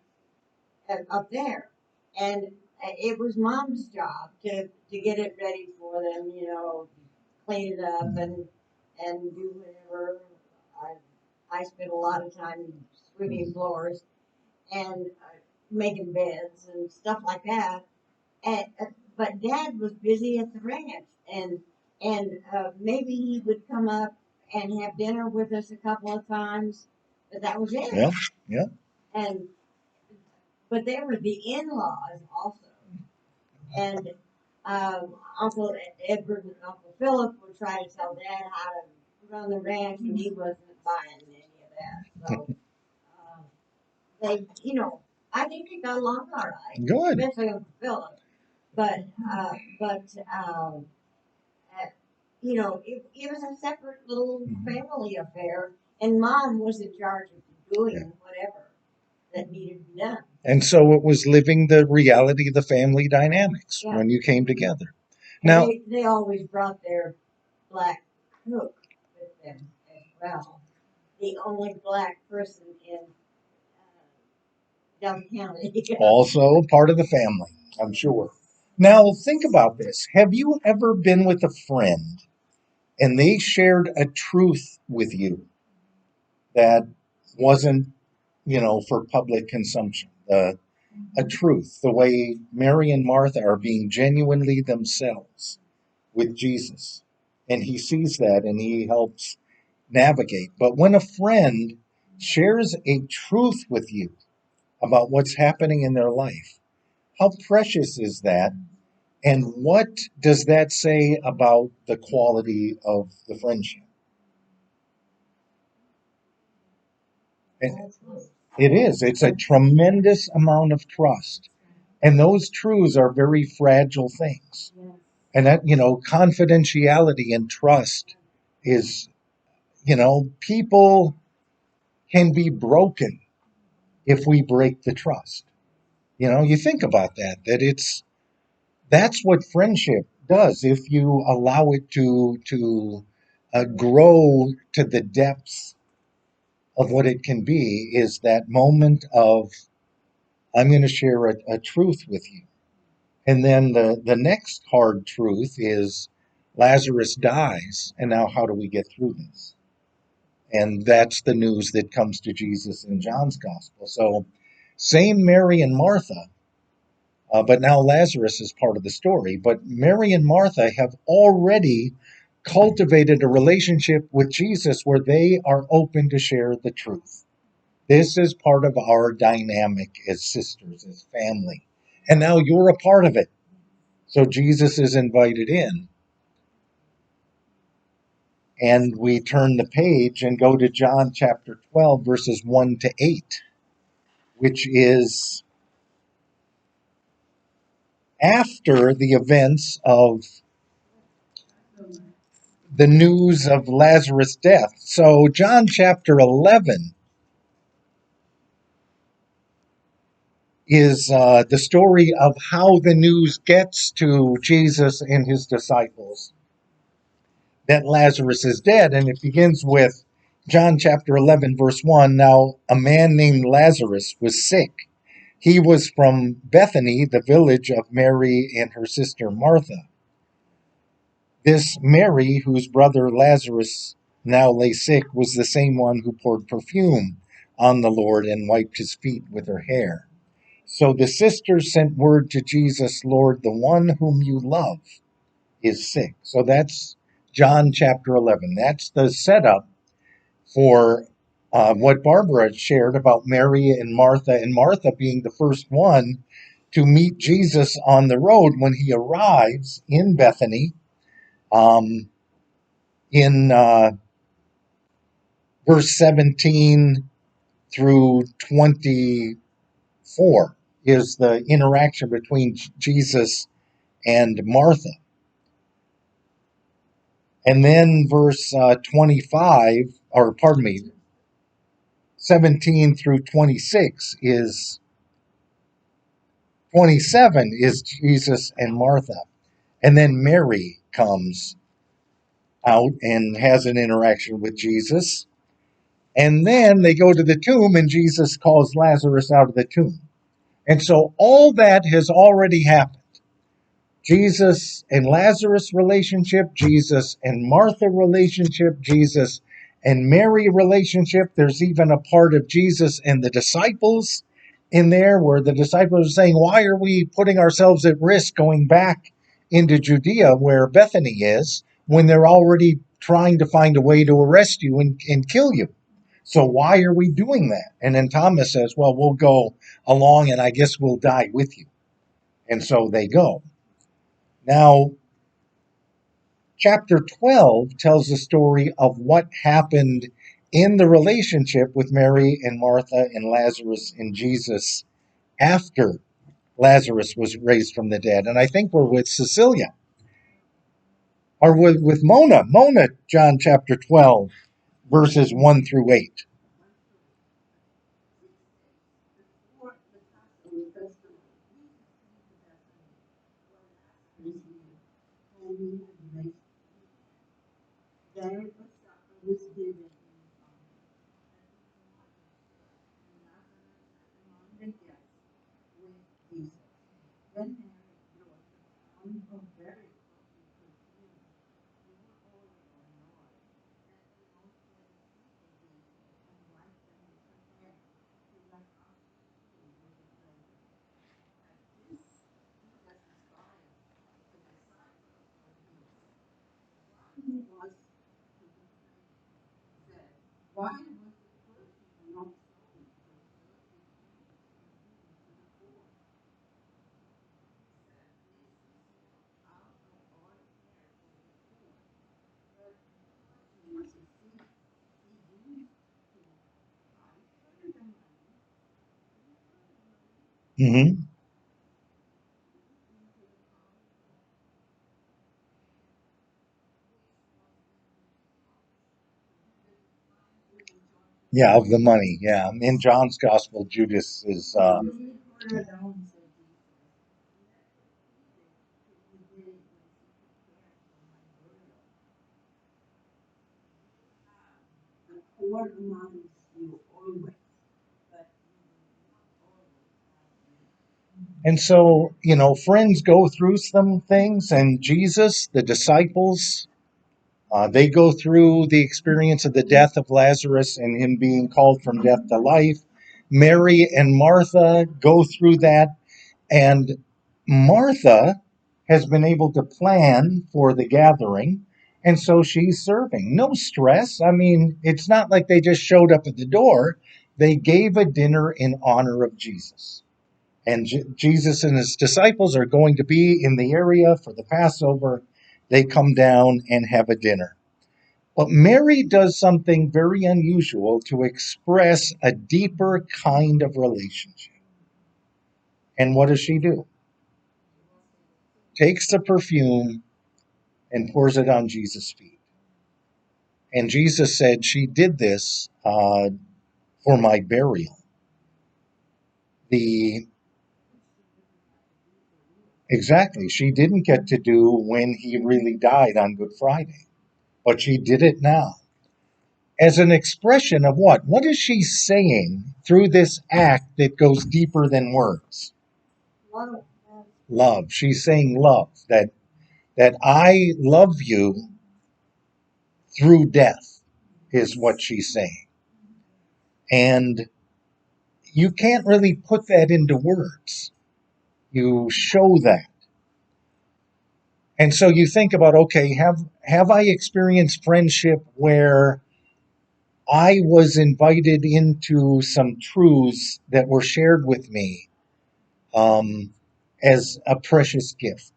up there. And it was mom's job to get it ready for them, clean it up and do whatever. I spent a lot of time sweeping floors and making beds and stuff like that. And but Dad was busy at the ranch, and maybe he would come up and have dinner with us a couple of times, but that was it. Yeah, yeah. And but there were the in-laws also, and Uncle Edward and Uncle Philip would try to tell Dad how to run the ranch, and he wasn't buying any of that. So they, I think they got along all right, Good. especially Uncle Philip. But but um, it was a separate little family affair, and Mom was in charge of doing whatever that needed to be done. And so it was living the reality of the family dynamics Yeah. when you came together. And Now, they always brought their black cook with them as well. The only black person in Delta County. also part of the family, I'm sure. Now, think about this. Have you ever been with a friend and they shared a truth with you that wasn't, for public consumption? A truth, the way Mary and Martha are being genuinely themselves with Jesus. And he sees that and he helps navigate. But when a friend shares a truth with you about what's happening in their life, how precious is that? And what does that say about the quality of the friendship? It is. It's a tremendous amount of trust. And those truths are very fragile things. And that, confidentiality and trust is, people can be broken if we break the trust. You think about that it's, That's what friendship does if you allow it to grow to the depths of what it can be, is that moment of, I'm going to share a truth with you. And then the next hard truth is Lazarus dies. And now how do we get through this? And that's the news that comes to Jesus in John's gospel. So same Mary and Martha, but now Lazarus is part of the story. But Mary and Martha have already cultivated a relationship with Jesus where they are open to share the truth. This is part of our dynamic as sisters, as family. And now you're a part of it. So Jesus is invited in. And we turn the page and go to John chapter 12, verses 1 to 8, which is after the events of the news of Lazarus' death. So, John chapter 11 is the story of how the news gets to Jesus and his disciples that Lazarus is dead. And it begins with John chapter 11, verse 1. Now, a man named Lazarus was sick. He was from Bethany, the village of Mary and her sister Martha. This Mary, whose brother Lazarus now lay sick, was the same one who poured perfume on the Lord and wiped his feet with her hair. So the sisters sent word to Jesus, Lord, the one whom you love is sick. So that's John chapter 11. That's the setup for what Barbara shared about Mary and Martha being the first one to meet Jesus on the road when he arrives in Bethany. In verse 17 through 24 is the interaction between Jesus and Martha. And then verse 25, or pardon me, 17 through 27 is Jesus and Martha. And then Mary comes out and has an interaction with Jesus. And then they go to the tomb and Jesus calls Lazarus out of the tomb. And so all that has already happened. Jesus and Lazarus relationship, Jesus and Martha relationship, Jesus and Mary relationship. There's even a part of Jesus and the disciples in there where the disciples are saying, why are we putting ourselves at risk going back into Judea where Bethany is when they're already trying to find a way to arrest you and kill you? So why are we doing that? And then Thomas says, well, we'll go along and I guess we'll die with you. And so they go. Now, chapter 12 tells the story of what happened in the relationship with Mary and Martha and Lazarus and Jesus after Lazarus was raised from the dead. And I think we're with Cecilia, or with Mona. Mona, John chapter 12, verses 1 through 8. There was supper was given among the guests with Jesus. Then Mary brought a pound of very costly perfume, all of Lord, and anointed the feet of Jesus and wiped them with her hair. She went up to the tomb with the treasure. At this, Jesus inquired the disciples of his. One was to the said, why was the perfume not sold for 30 pieces to the poor? Said, this is not out of all care for the poor, but because he was a thief, he used to hide the money Mm-hmm. into the pound Yeah, of the money. Yeah. In John's gospel, Judas is Lord reminds you always, but And so, friends go through some things, and Jesus, the disciples, they go through the experience of the death of Lazarus and him being called from death to life. Mary and Martha go through that, and Martha has been able to plan for the gathering, and so she's serving. No stress. I mean, it's not like they just showed up at the door. They gave a dinner in honor of Jesus. And Jesus and his disciples are going to be in the area for the Passover. They come down and have a dinner. But Mary does something very unusual to express a deeper kind of relationship. And what does she do? Takes the perfume and pours it on Jesus' feet. And Jesus said she did this for my burial. Exactly. She didn't get to do when he really died on Good Friday, but she did it now. As an expression of what? What is she saying through this act that goes deeper than words? Love. Love. She's saying love, that I love you through death is what she's saying. And you can't really put that into words. You show that. And so you think about, okay, have I experienced friendship where I was invited into some truths that were shared with me um, as a precious gift?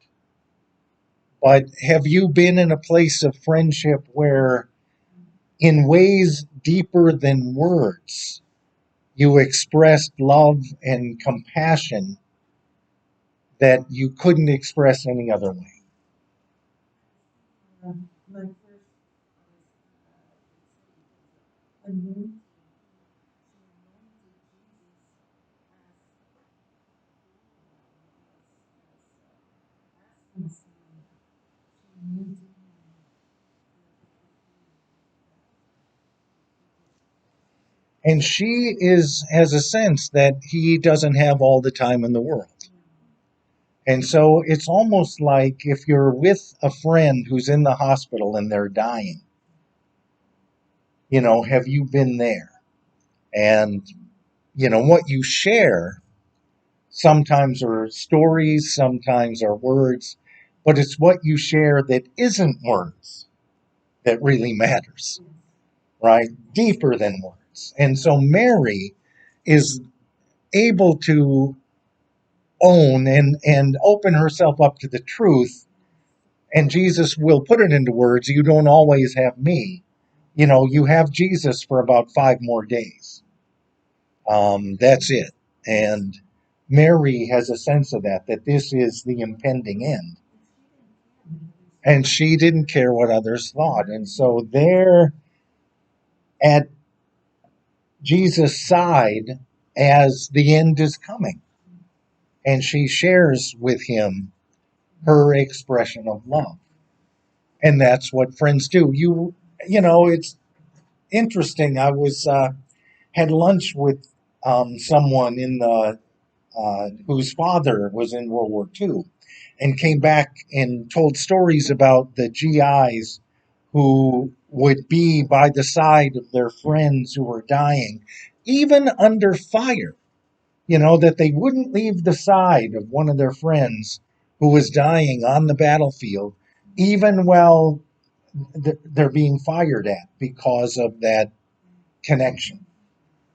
But have you been in a place of friendship where, in ways deeper than words, you expressed love and compassion that you couldn't express any other way? my first anointing, Jesus as anointed him. And she has a sense that he doesn't have all the time in the world. And so it's almost like if you're with a friend who's in the hospital and they're dying, have you been there? And, what you share sometimes are stories, sometimes are words, but it's what you share that isn't words that really matters, right? Deeper than words. And so Mary is able to own and open herself up to the truth. And Jesus will put it into words. You don't always have me. You have Jesus for about 5 more days. That's it. And Mary has a sense of that this is the impending end. And she didn't care what others thought. And so there at Jesus' side as the end is coming. And she shares with him her expression of love. And that's what friends do. It's interesting. I was had lunch with someone in the whose father was in World War II, and came back and told stories about the GIs who would be by the side of their friends who were dying, even under fire. That they wouldn't leave the side of one of their friends who was dying on the battlefield, even while they're being fired at because of that connection.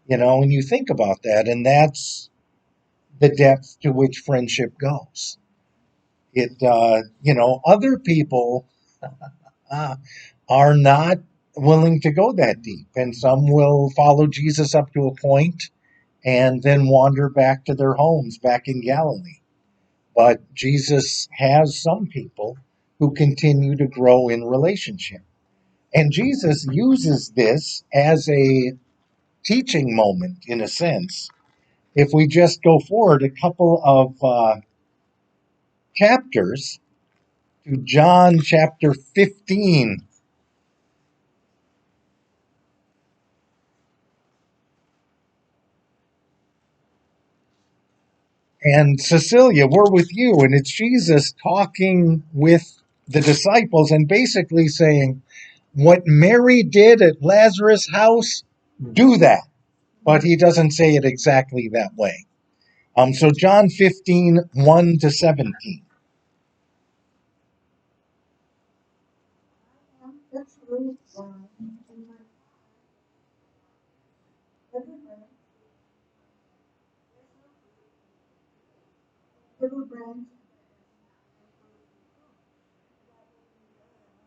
And you think about that, and that's the depth to which friendship goes. Other people uh, are not willing to go that deep, and some will follow Jesus up to a point and then wander back to their homes back in Galilee. But Jesus has some people who continue to grow in relationship. And Jesus uses this as a teaching moment, in a sense. If we just go forward a couple of chapters to John chapter 15. And Cecilia, we're with you. And it's Jesus talking with the disciples and basically saying, what Mary did at Lazarus' house, do that. But he doesn't say it exactly that way. So John 15:1-17. I am the true vine, and my little branch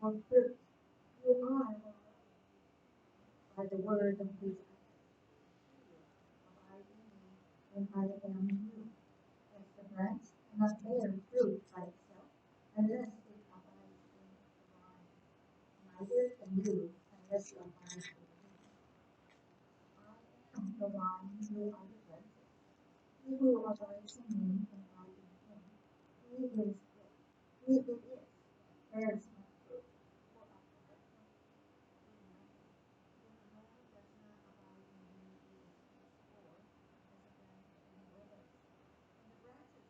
of fruit. You are by the word of his abide in me, and I am in you. As the branch cannot bear fruit by itself, unless it abides in the vine. Neither can you unless you abide in me. I am the vine, you are the branches. He who abides in me and I in him, he it is bears much fruit. For apart from me, do nothing. Whoever does not abide in me is as a branch and withers. And the branches are gathered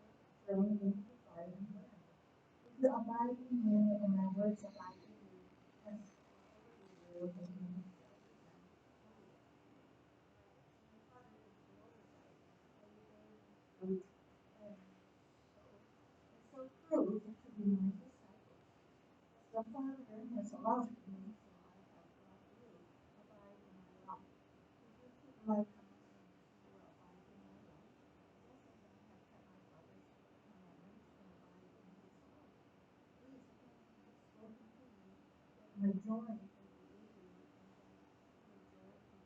and thrown into the fire and burned. If you abide in me and my words abide in you, ask whatever you will, and you shall be done for you. My Father is glorified by you bearing fruit, and so prove to be my disciples. As the Father has loved me, so I have loved you. Abide in my love. If you keep my commandments, you will abide in my love, just as I have kept my Father's commandments and abide in his love. These things I have spoken to you, that my joy may be with you, and that your joy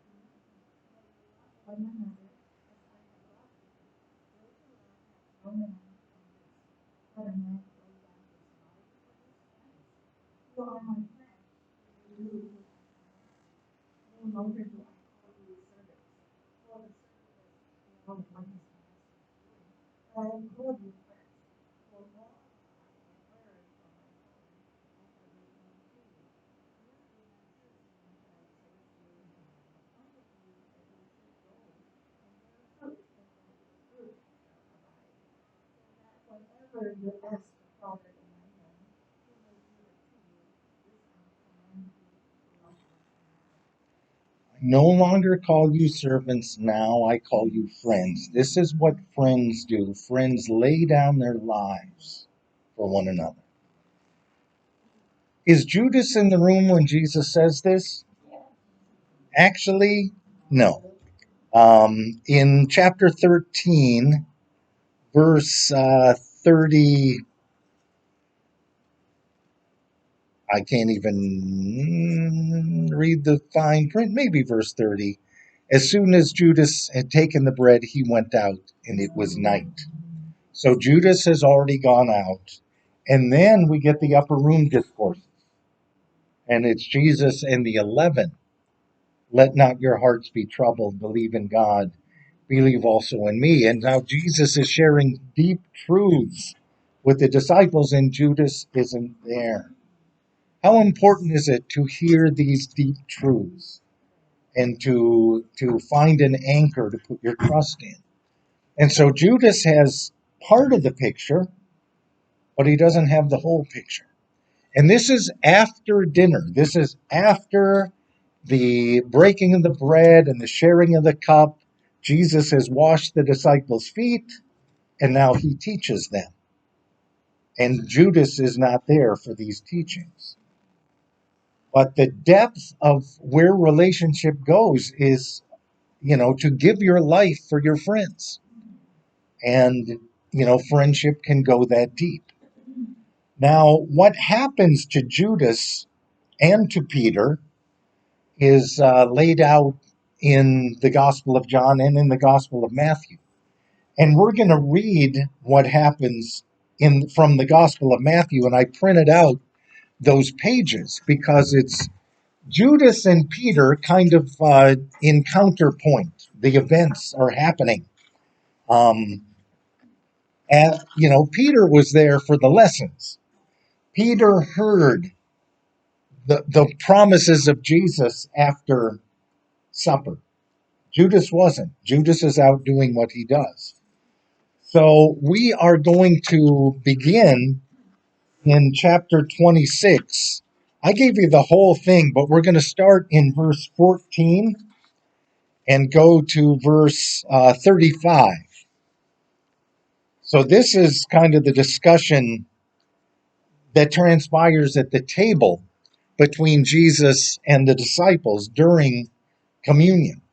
may be full. This is my commandment, that you love one another as I have loved you. Greater love has no man than this, that a man lay down his life for his friends. You are my friends if you do what I command. No longer do I call you servants, for the servant does know what his master is doing. But I have called you friends, for all I have heard from my Father I have made known to you. You did not choose me, but I chose you and appointed you that you should go and bear fruit, and that your fruit shall abide, so that whatever you ask the Father in my name, he may give it to you. This I command you to love one another. I no longer call you servants, now I call you friends. This is what friends do. Friends lay down their lives for one another. Is Judas in the room when Jesus says this? Actually, no. In chapter 13, verse 30, I can't even read the fine print, maybe verse 30. As soon as Judas had taken the bread, he went out, and it was night. So Judas has already gone out. And then we get the upper room discourse. And it's Jesus and the 11. Let not your hearts be troubled. Believe in God. Believe also in me. And now Jesus is sharing deep truths with the disciples, and Judas isn't there. How important is it to hear these deep truths and to find an anchor to put your trust in? And so Judas has part of the picture, but he doesn't have the whole picture. And this is after dinner. This is after the breaking of the bread and the sharing of the cup. Jesus has washed the disciples' feet, and now he teaches them. And Judas is not there for these teachings. But the depth of where relationship goes is, to give your life for your friends. And, friendship can go that deep. Now, what happens to Judas and to Peter is laid out in the Gospel of John and in the Gospel of Matthew. And we're going to read what happens from the Gospel of Matthew, and I printed out those pages because it's Judas and Peter kind of in counterpoint. The events are happening. And, Peter was there for the lessons. Peter heard the promises of Jesus after supper. Judas wasn't. Judas is out doing what he does. So we are going to begin in chapter 26. I gave you the whole thing, but we're going to start in verse 14 and go to verse 35. So this is kind of the discussion that transpires at the table between Jesus and the disciples during communion.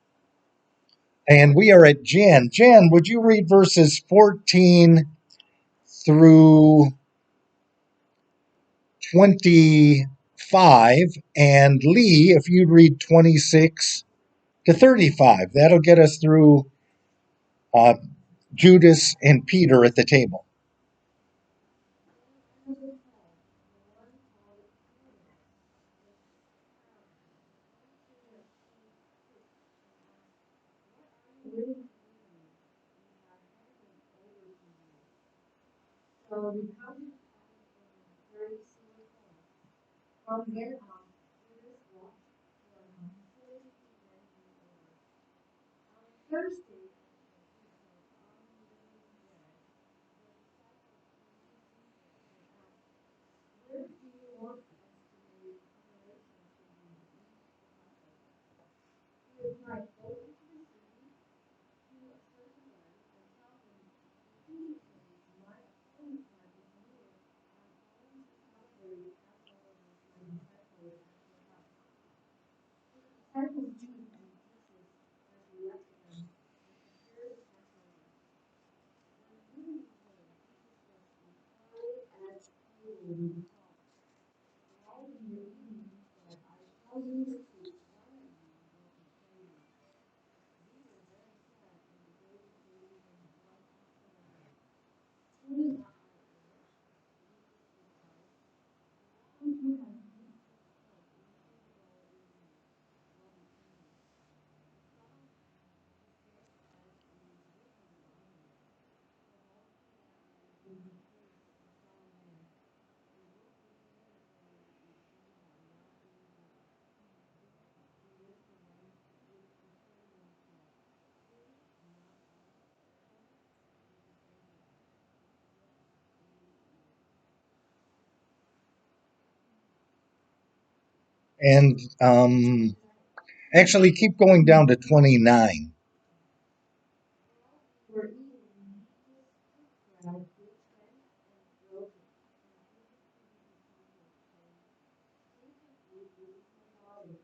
And we are at Jan. Jan, would you read verses 14 through 25? And Lee, if you'd read 26 to 35, that'll get us through Judas and Peter at the table. So we come to very similar point. From then on, Judas walked for a month, and on Thursday, where do you want us to make preparations for you to eat the Passover? He replied, go into the city to a certain man and tell him, he says, my appointed time is near. I'm going to celebrate the Passover with my disciples at your house. So the disciples joined Jesus as he left them and prepared the Passover. When evening came, Jesus was entirely as he would be called. While we were eating, he said, I tell you the truth, one of you will betray me. We were very sad on the day that they gave him right after the night. Truly not I, Lord. Jesus replied, the one who has meat to kill, even though it is me, will betray me. The Son of Man is there as it is written about him. For also that man who betrays the Son of Man, they will prepare the way which you have not even done. He is the one who is betraying himself. Truly, not I, Lord. Jesus answered, yes, you Lord. And actually, keep going down to 29. We're eating, Jesus took bread, gave thanks, and broke it, and gave it to the disciples, saying, take and eat, this is my body.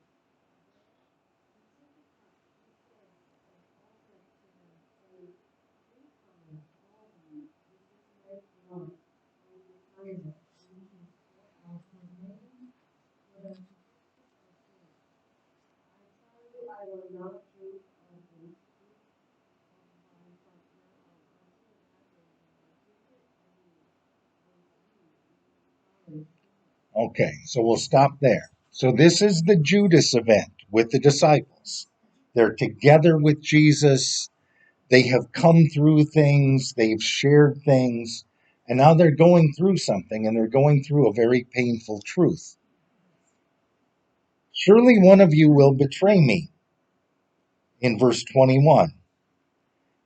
Then he took a cup, gave thanks, and offered it to them, saying, drink from it, all of you, this is my blood of the covenant, which is poured out for many for the forgiveness of sins. I tell you, I will not drink of this fruit of the vine from now on until that day when I drink it anew with you in your Father's kingdom. Okay, so we'll stop there. So this is the Judas event with the disciples. They're together with Jesus. They have come through things, they've shared things, and now they're going through something, and they're going through a very painful truth. Surely one of you will betray me, in verse 21.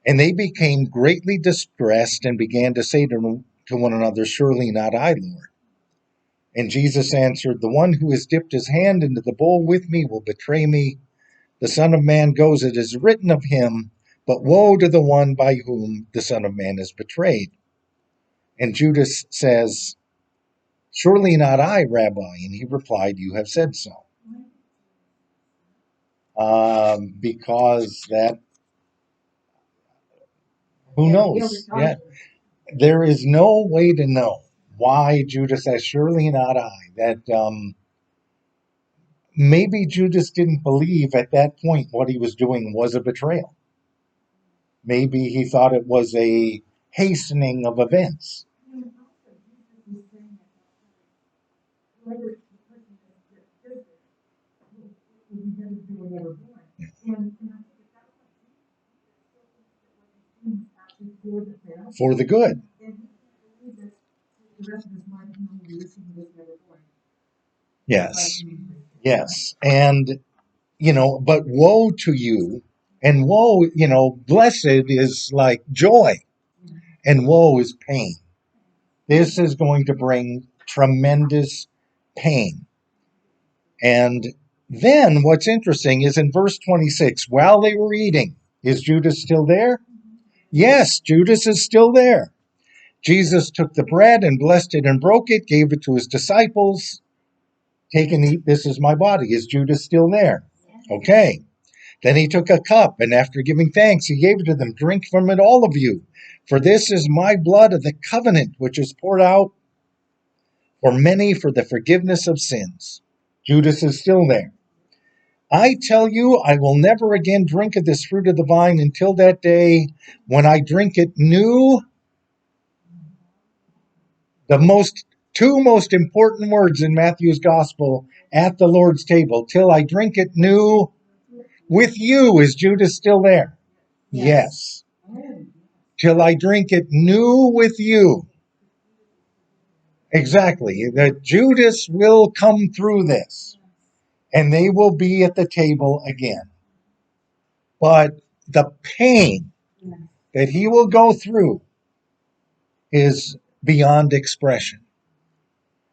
And they became greatly distressed and began to say to one another, surely not I, Lord. And Jesus answered, the one who has dipped his hand into the bowl with me will betray me. The Son of Man goes, it is written of him, but woe to the one by whom the Son of Man is betrayed. And Judas says, surely not I, Rabbi. And he replied, you have said so. Because that, who knows? Yeah, there is no way to know why Judas says, surely not I. That maybe Judas didn't believe at that point what he was doing was a betrayal. Maybe he thought it was a hastening of events. And also, Jesus was saying at that time, whoever the person that does this will be done to when they were born. And I think at that point, Jesus still thinks that what he's doing is actually for the best. For the good. And he can't believe that the rest of his life he only wished he was never born. Yes. Yes. And, but woe to you And woe, blessed is like joy, and woe is pain. This is going to bring tremendous pain. And then what's interesting is in verse 26, while they were eating, is Judas still there? Yes, Judas is still there. Jesus took the bread and blessed it and broke it, gave it to his disciples. Take and eat, this is my body. Is Judas still there? Okay. Then he took a cup, and after giving thanks, he gave it to them. Drink from it, all of you, for this is my blood of the covenant, which is poured out for many for the forgiveness of sins. Judas is still there. I tell you, I will never again drink of this fruit of the vine until that day when I drink it new. The two most important words in Matthew's gospel at the Lord's table, till I drink it new with you. Is Judas still there? Yes. Till I drink it new with you. Exactly. That Judas will come through this, and they will be at the table again. But the pain that he will go through is beyond expression.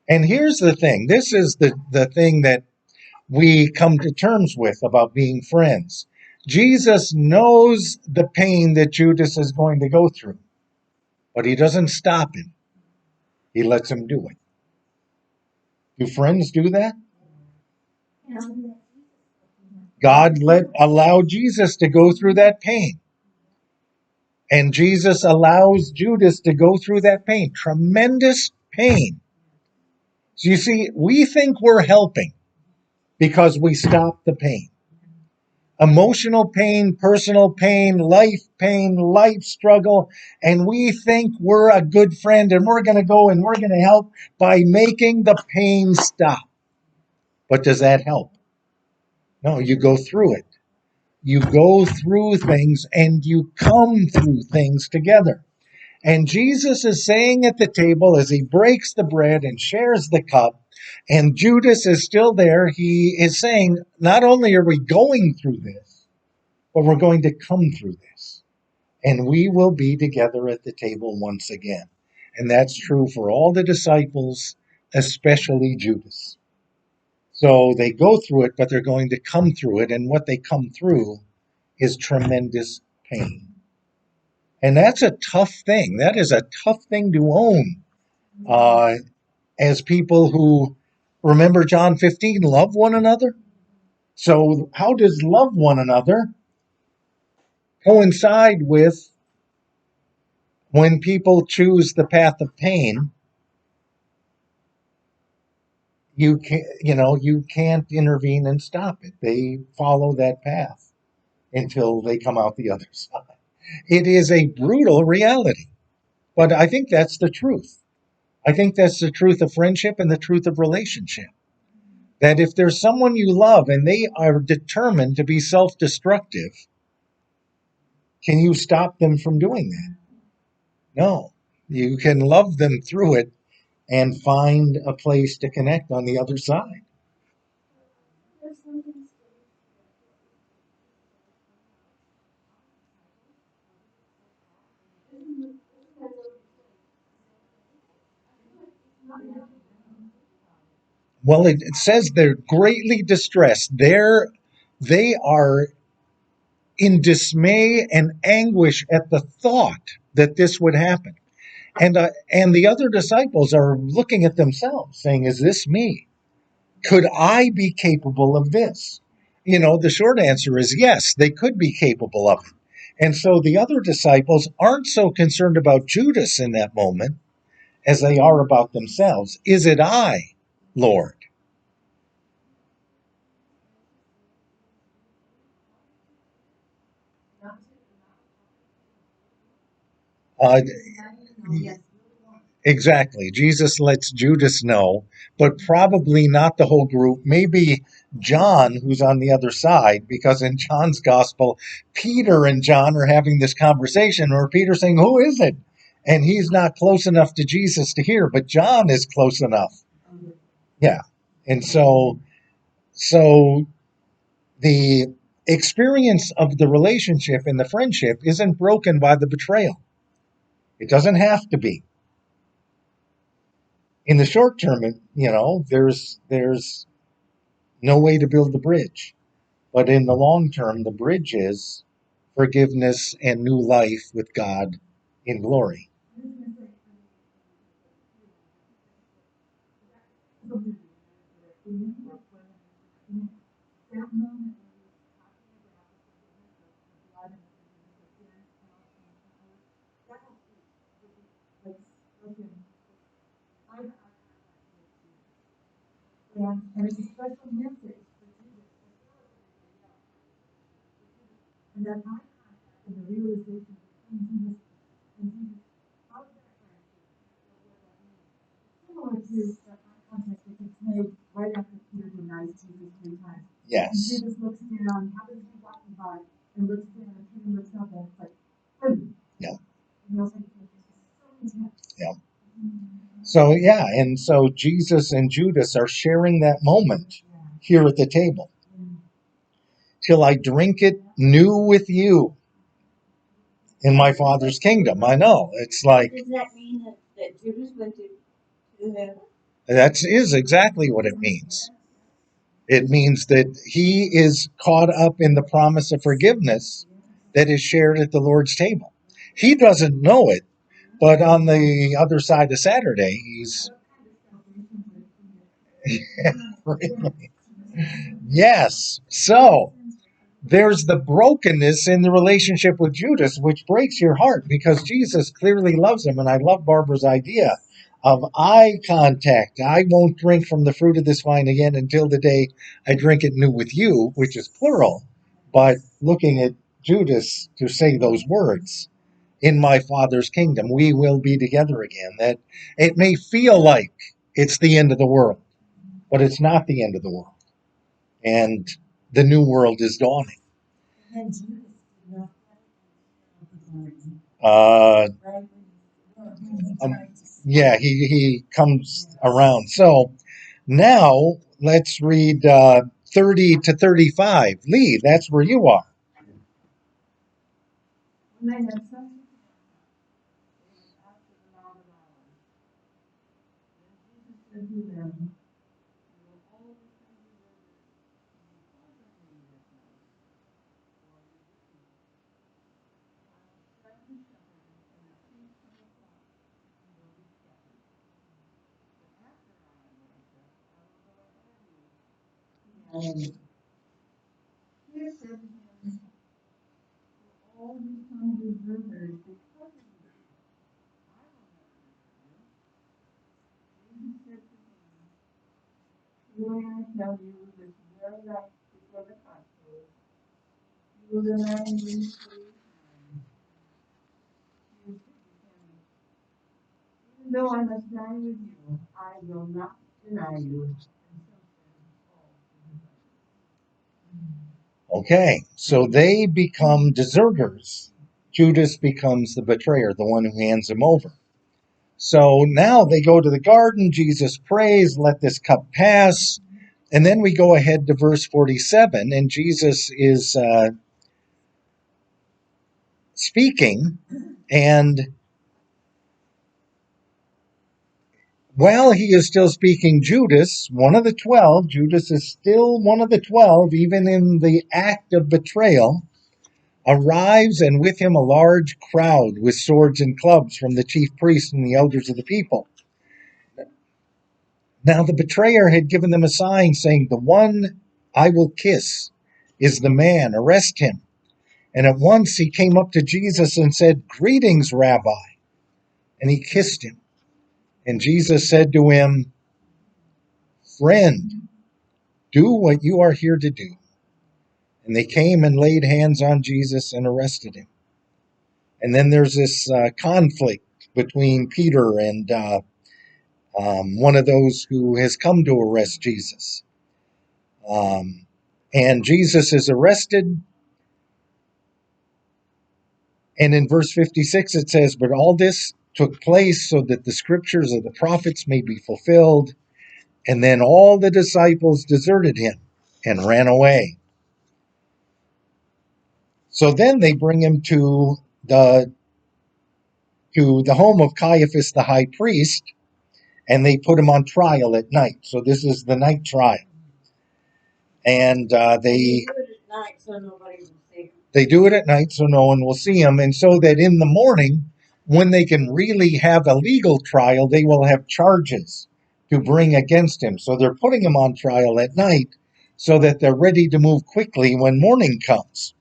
And here's the thing. This is the thing that we come to terms with about being friends. Jesus knows the pain that Judas is going to go through, but he doesn't stop him. He lets him do it. Do friends do that? God allowed Jesus to go through that pain. And Jesus allows Judas to go through that pain. Tremendous pain. So you see, we think we're helping because we stop the pain. Emotional pain, personal pain, life struggle, and we think we're a good friend and we're going to go and we're going to help by making the pain stop. But does that help? No, you go through it. You go through things and you come through things together. And Jesus is saying at the table as he breaks the bread and shares the cup, and Judas is still there, he is saying, not only are we going through this, but we're going to come through this. And we will be together at the table once again. And that's true for all the disciples, especially Judas. So they go through it, but they're going to come through it. And what they come through is tremendous pain. And that's a tough thing. That is a tough thing to own as people who, remember John 15, love one another. So how does love one another coincide with when people choose the path of pain? You can't intervene and stop it. They follow that path until they come out the other side. It is a brutal reality, but I think that's the truth. I think that's the truth of friendship and the truth of relationship. That if there's someone you love and they are determined to be self-destructive, can you stop them from doing that? No. You can love them through it and find a place to connect on the other side. Well, it says they're greatly distressed. They are in dismay and anguish at the thought that this would happen. And the other disciples are looking at themselves saying, is this me? Could I be capable of this? The short answer is yes, they could be capable of it. And so the other disciples aren't so concerned about Judas in that moment as they are about themselves. Is it I, Lord? Uh, Exactly. Jesus lets Judas know, but probably not the whole group. Maybe John, who's on the other side, because in John's gospel, Peter and John are having this conversation where Peter's saying, who is it? And he's not close enough to Jesus to hear, but John is close enough. Yeah. And so the experience of the relationship and the friendship isn't broken by the betrayal. It doesn't have to be. In the short term, there's no way to build the bridge. But in the long term, the bridge is forgiveness and new life with God in glory. And it's a special message for Jesus. And that eye contact and the realization between Jesus and Jesus, how is that similar to the eye contact that gets made right after Peter denies Jesus 3 times. Yes. And Jesus looks down, happens to be walking by, and looks down, and Peter looks up, and it's like, boom. Yeah. And you'll think, it's so intense. Yeah. So, and so Jesus and Judas are sharing that moment here at the table. Till I drink it new with you in my Father's kingdom. I know. It's like... Does that mean that Judas went to heaven? That is exactly what it means. It means that he is caught up in the promise of forgiveness that is shared at the Lord's table. He doesn't know it, but on the other side of Saturday, he's... Really? Yes. So there's the brokenness in the relationship with Judas, which breaks your heart because Jesus clearly loves him. And I love Barbara's idea of eye contact. I won't drink from the fruit of this vine again until the day I drink it new with you, which is plural. But looking at Judas to say those words, in my Father's kingdom, we will be together again. That it may feel like it's the end of the world, but it's not the end of the world. And the new world is dawning. He comes around. So now let's read 30 to 35. Lee, that's where you are. No, I must die with you. I will not deny you. Okay, so they become deserters. Judas becomes the betrayer, the one who hands him over. So now they go to the garden. Jesus prays, let this cup pass. And then we go ahead to verse 47, and Jesus is speaking. And while he is still speaking, Judas, one of the 12, Judas is still one of the 12, even in the act of betrayal, arrives, and with him a large crowd with swords and clubs from the chief priests and the elders of the people. Now the betrayer had given them a sign saying, the one I will kiss is the man, arrest him. And at once he came up to Jesus and said, greetings, Rabbi. And he kissed him. And Jesus said to him, friend, do what you are here to do. And they came and laid hands on Jesus and arrested him. And then there's this conflict between Peter and one of those who has come to arrest Jesus. And Jesus is arrested. And in verse 56 it says, but all this took place so that the scriptures of the prophets may be fulfilled. And then all the disciples deserted him and ran away. So then they bring him to the home of Caiaphas the high priest, and they put him on trial at night. So this is the night trial. And They do it at night so nobody will see him. they do it at night so no one will see him, and so that in the morning, when they can really have a legal trial, they will have charges to bring against him. So they're putting him on trial at night so that they're ready to move quickly when morning comes.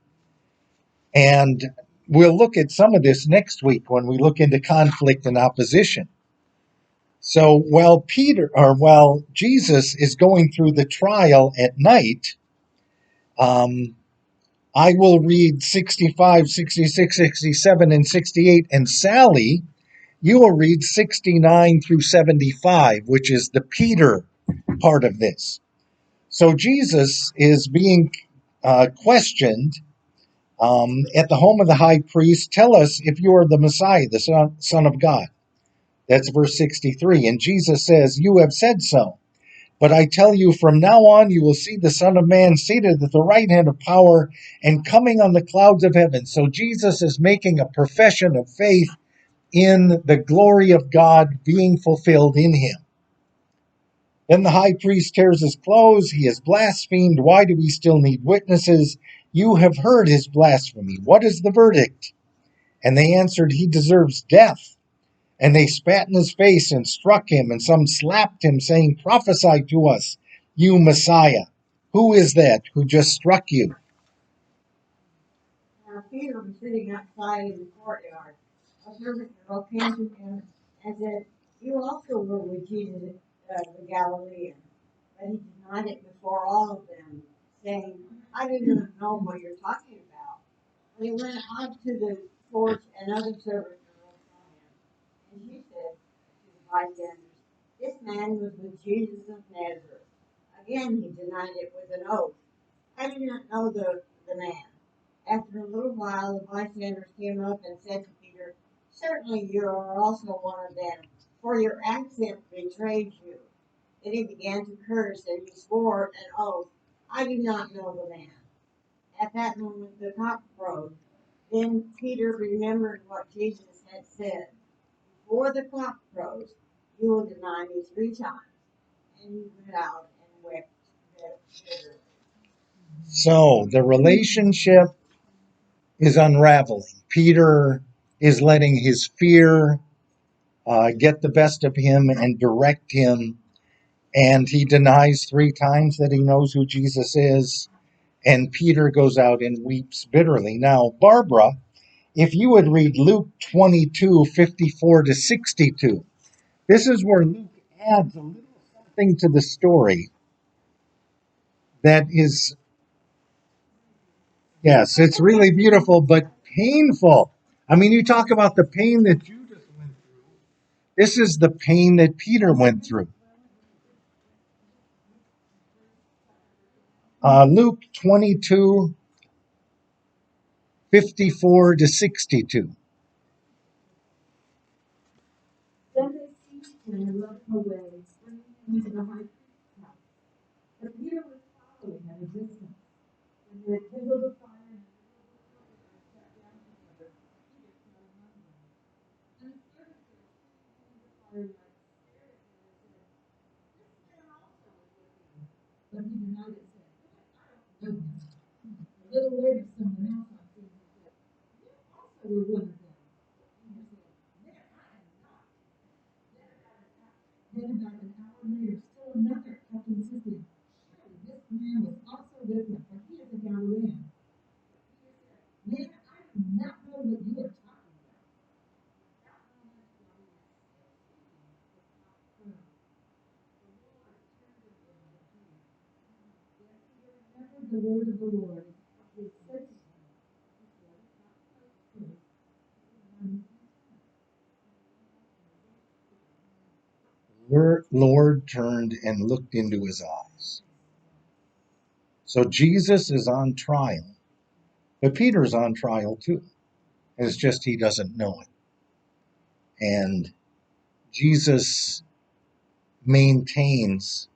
And we'll look at some of this next week when we look into conflict and opposition. So while Jesus is going through the trial at night, I will read 65, 66, 67, and 68, and Sally, you will read 69 through 75, which is the Peter part of this. So Jesus is being questioned at the home of the high priest. Tell us if you are the Messiah, the Son of God. That's verse 63. And Jesus says, you have said so. But I tell you, from now on, you will see the Son of Man seated at the right hand of power and coming on the clouds of heaven. So Jesus is making a profession of faith in the glory of God being fulfilled in him. Then the high priest tears his clothes. He has blasphemed. Why do we still need witnesses? You have heard his blasphemy. What is the verdict? And they answered, he deserves death. And they spat in his face and struck him, and some slapped him, saying, prophesy to us, you Messiah. Who is that who just struck you? Now Peter was sitting outside in the courtyard. A servant girl came to him and said, you also were with Jesus the Galilean. But he denied it before all of them, saying, I do not know what you're talking about. And he went out to the porch, and other servant girls saw him. And she said to the bystanders, this man was with Jesus of Nazareth. Again he denied it with an oath. I do not know the man. After a little while, the bystanders came up and said to Peter, certainly you are also one of them, for your accent betrayed you. Then he began to curse, and he swore an oath, I do not know the man. At that moment the cock crowed. Then Peter remembered what Jesus had said, before the cock crows, you will deny me 3 times. And he went out and wept bitterly. So the relationship is unraveling. Peter is letting his fear get the best of him and direct him. And he denies 3 times that he knows who Jesus is. And Peter goes out and weeps bitterly. Now, Barbara, if you would read Luke 22, 54 to 62, this is where Luke adds a little something to the story that is, yes, it's really beautiful, but painful. I mean, you talk about the pain that Judas went through. This is the pain that Peter went through. Luke 22, 54 to 62. Then they seized him and led him away, bringing him into the high priest's house. But Peter was following at a distance. When they had kindled a fire in the middle of the courtyard and sat down together, Peter sat among them. And the servant girl, seeing him in the firelight, stared at him and said, this man also was with him. But he denied it, saying, I don't know him. A little later, someone else on seeing him said, you also were one of them. Peter said, man, I am not. Then about an hour later, still another kept insisting, surely this man was also with him, for he is a Galilean. Peter said, man, I do not know what you are talking about. At that moment, while he was still speaking, the cock crowed. The Lord turned again to Peter. Then Peter remembered the word of the Lord, how he had said to him, before the cock crows first, you will deny me 3 times. Lord turned and looked into his eyes. So Jesus is on trial, but Peter's on trial too. It's just he doesn't know it. And Jesus maintains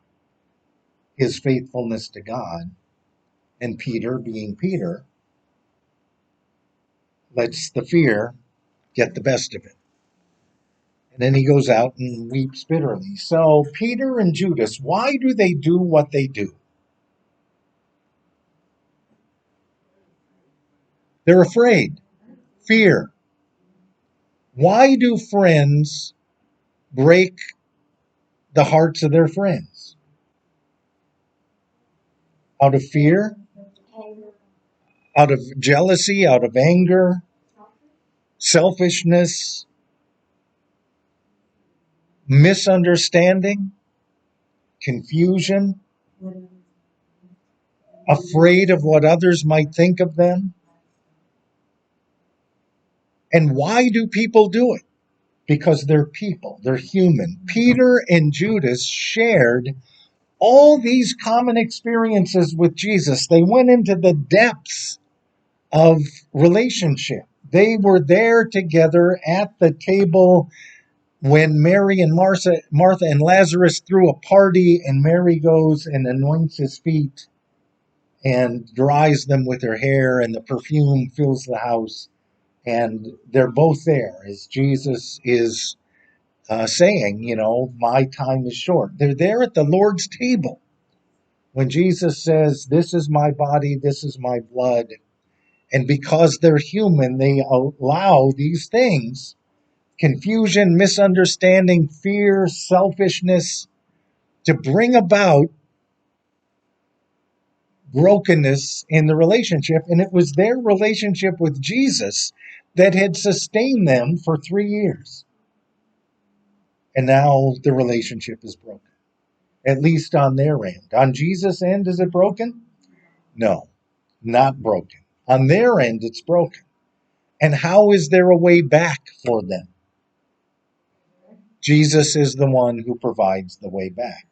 his faithfulness to God, and Peter, being Peter, lets the fear get the best of it. And then he goes out and weeps bitterly. So Peter and Judas, why do they do what they do? They're afraid. Fear. Why do friends break the hearts of their friends? Out of fear, out of jealousy, out of anger, selfishness, misunderstanding, confusion, afraid of what others might think of them. And why do people do it? Because they're people, they're human. Peter and Judas shared all these common experiences with Jesus. They went into the depths of relationship. They were there together at the table when Mary and Martha and Lazarus threw a party, and Mary goes and anoints his feet and dries them with her hair, and the perfume fills the house. And they're both there as Jesus is saying, my time is short. They're there at the Lord's table when Jesus says, this is my body, this is my blood. And because they're human, they allow these things, confusion, misunderstanding, fear, selfishness, to bring about brokenness in the relationship. And it was their relationship with Jesus that had sustained them for 3 years. And now the relationship is broken, at least on their end. On Jesus' end, is it broken? No, not broken. On their end, it's broken. And how is there a way back for them? Jesus is the one who provides the way back.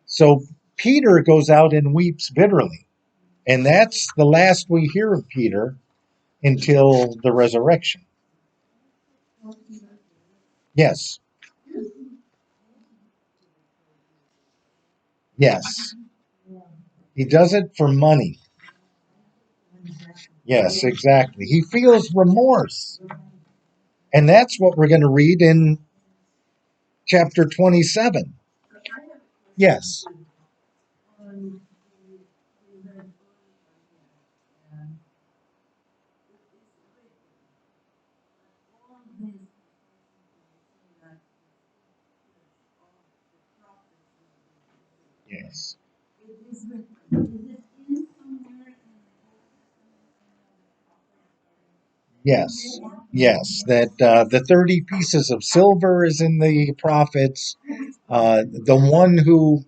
So Peter goes out and weeps bitterly. And that's the last we hear of Peter until the resurrection. Yes. Yes. He does it for money. Yes, exactly. He feels remorse. And that's what we're going to read in chapter 27. Yes. Yes. Yes. Yes. That the 30 pieces of silver is in the prophets. The one who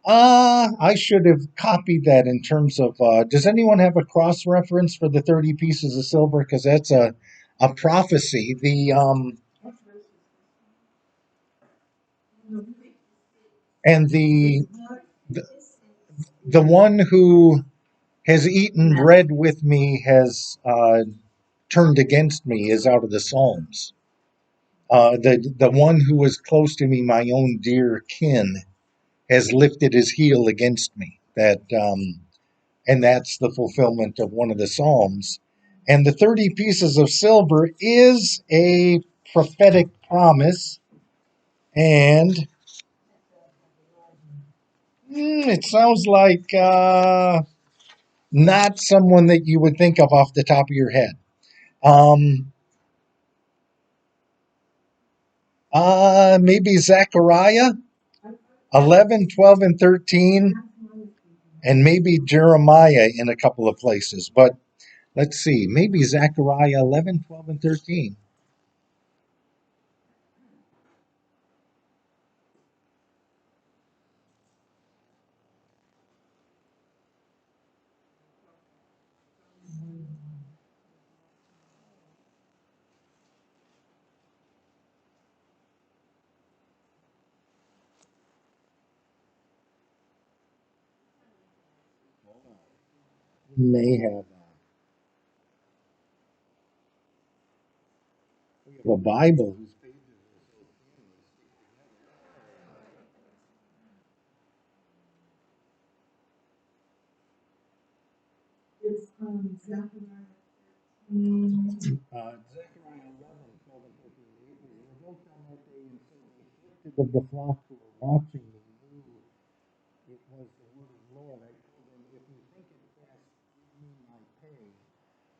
I should have copied that in terms of does anyone have a cross reference for the 30 pieces of silver? Because that's a prophecy. And the one who has eaten bread with me has turned against me is out of the Psalms. The one who was close to me, my own dear kin, has lifted his heel against me. And that's the fulfillment of one of the Psalms. And the 30 pieces of silver is a prophetic promise. And it sounds like not someone that you would think of off the top of your head. Maybe Zechariah 11, 12, and 13, and maybe Jeremiah in a couple of places. But let's see, maybe Zechariah 11, 12, and 13. You may have a Bible whose pages are Zechariah 13. Zechariah 11, 12 and 14. It was revoked on that day, and so the afflicted of the flock who were watching me knew it was the word of the Lord. I told them, if you think it best, give me my pay,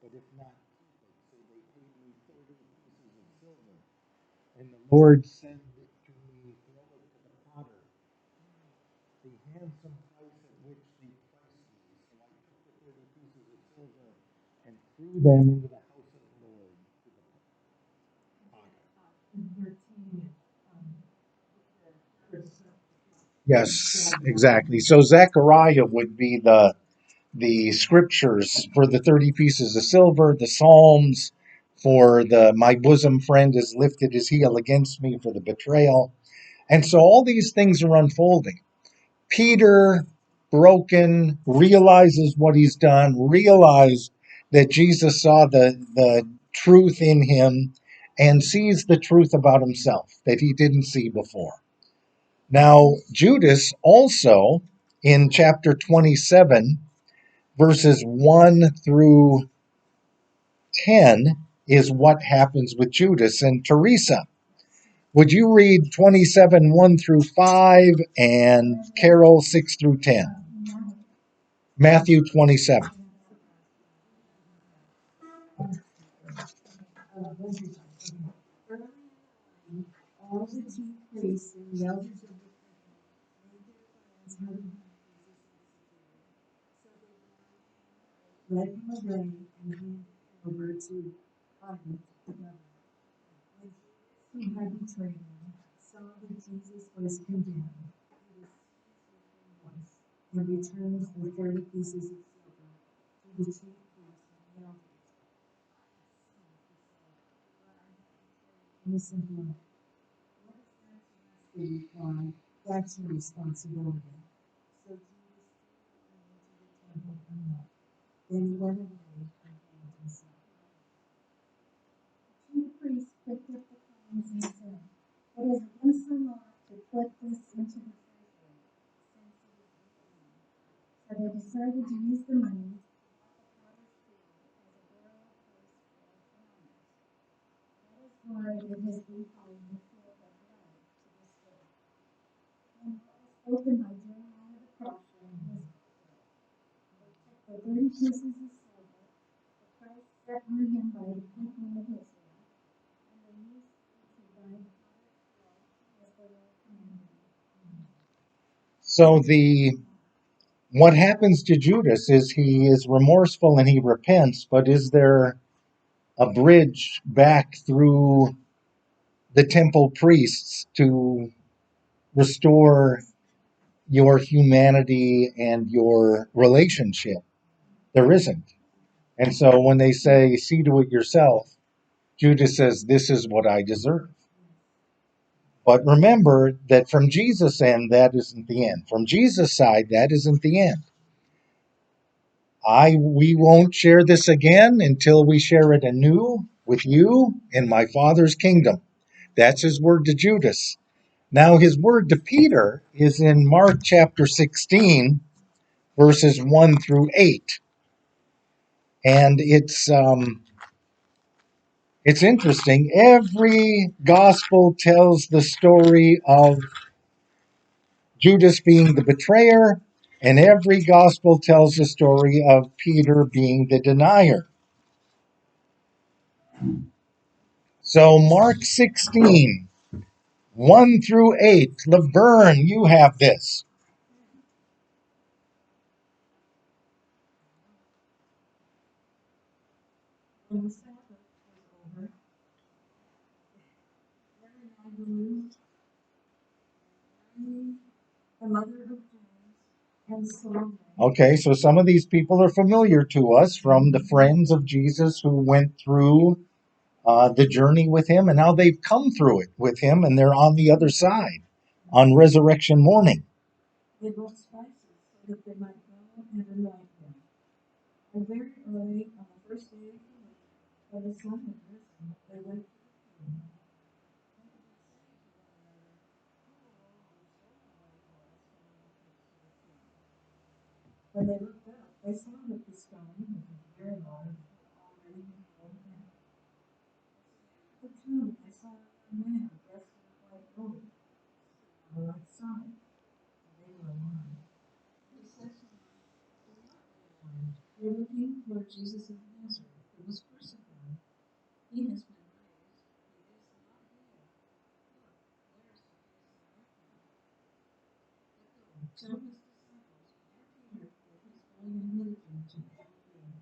but if not, keep it. So they paid me 30 pieces of silver. And the Lord said to me, throw it to the potter, the handsome price at which they priced me. So I took the 30 pieces of silver and threw them into the house of the Lord to the potter. And 13. Yes, exactly. So Zechariah would be the scriptures for the 30 pieces of silver, the Psalms for the my bosom friend has lifted his heel against me for the betrayal. And so all these things are unfolding. Peter, broken, realizes what he's done, realized that Jesus saw the truth in him and sees the truth about himself that he didn't see before. Now, Judas also in chapter 27, verses 1 through 10, is what happens with Judas and Teresa. Would you read 27, 1 through 5, and Carol 6 through 10? Matthew 27. All the chief priests and the elders of the people made their plans how to have Jesus executed. So they led him away and handed him over to Pilate, the governor. When Judas, who had betrayed him, saw that Jesus was condemned, he was seized with remorse and returned the 30 pieces of silver to the chief priests and the elders. Innocent blood. What is that to us? They replied. That's your responsibility. So Jesus went into the temple and left. Then he went away and hanged himself. The chief priests picked up the coins and said, "It is against the law to put this into the treasury, since it is written." So they decided to use the money bought the potter's field as a burial place for foreigners. That is why it has been called the field of blood to this day. And what was spoken by Jeremiah the prophet was fulfilled. They took the 30 pieces of silver, the price set on him by the people of Israel, and they used it to buy the potter's field as the Lord commanded them. So what happens to Judas is he is remorseful and he repents, but is there a bridge back through the temple priests to restore your humanity and your relationship? There isn't. And so when they say, see to it yourself, Judas says, this is what I deserve. But remember that from Jesus' end, that isn't the end. From Jesus' side, that isn't the end. We won't share this again until we share it anew with you in my Father's kingdom. That's his word to Judas. Now his word to Peter is in Mark chapter 16, verses 1 through 8. And it's interesting. Every gospel tells the story of Judas being the betrayer, and every gospel tells the story of Peter being the denier. So Mark 16, 1 through 8. Laverne, you have this. When the Sabbath was over, Mary Magdalene, Mary, the mother of James, and Salome. Okay, so some of these people are familiar to us from the friends of Jesus who went through the journey with him, and now they've come through it with him, and they're on the other side on resurrection morning. They brought spices so that they might go and anoint him. And very early on the first day of the week, when the sun had risen, they went to the tomb. And they were saying to one another, "Who will always open for us when we look into the tomb?" When they looked up, they saw that the stone had been man dressed in a white robe were outside. They were alarmed. He said to them, "Do not be alarmed. You're looking for Jesus of Nazareth, who was crucified. He has been raised. He is not here. Look, where is the place they left him? But go, tell his disciples, Peter, that he's going ahead of you to Galilee.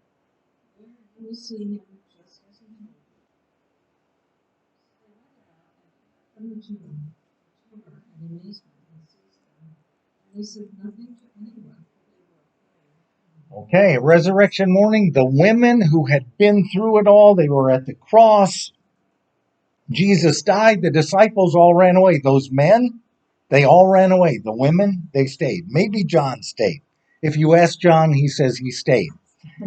There you will see him just as he told you." So they went out and from the tomb, terror and amazement and seized them. And they said nothing to anyone, for they were afraid. Okay, resurrection morning, the women who had been through it all, they were at the cross. Jesus died, the disciples all ran away. Those men, they all ran away. The women, they stayed. Maybe John stayed. If you ask John, he says he stayed.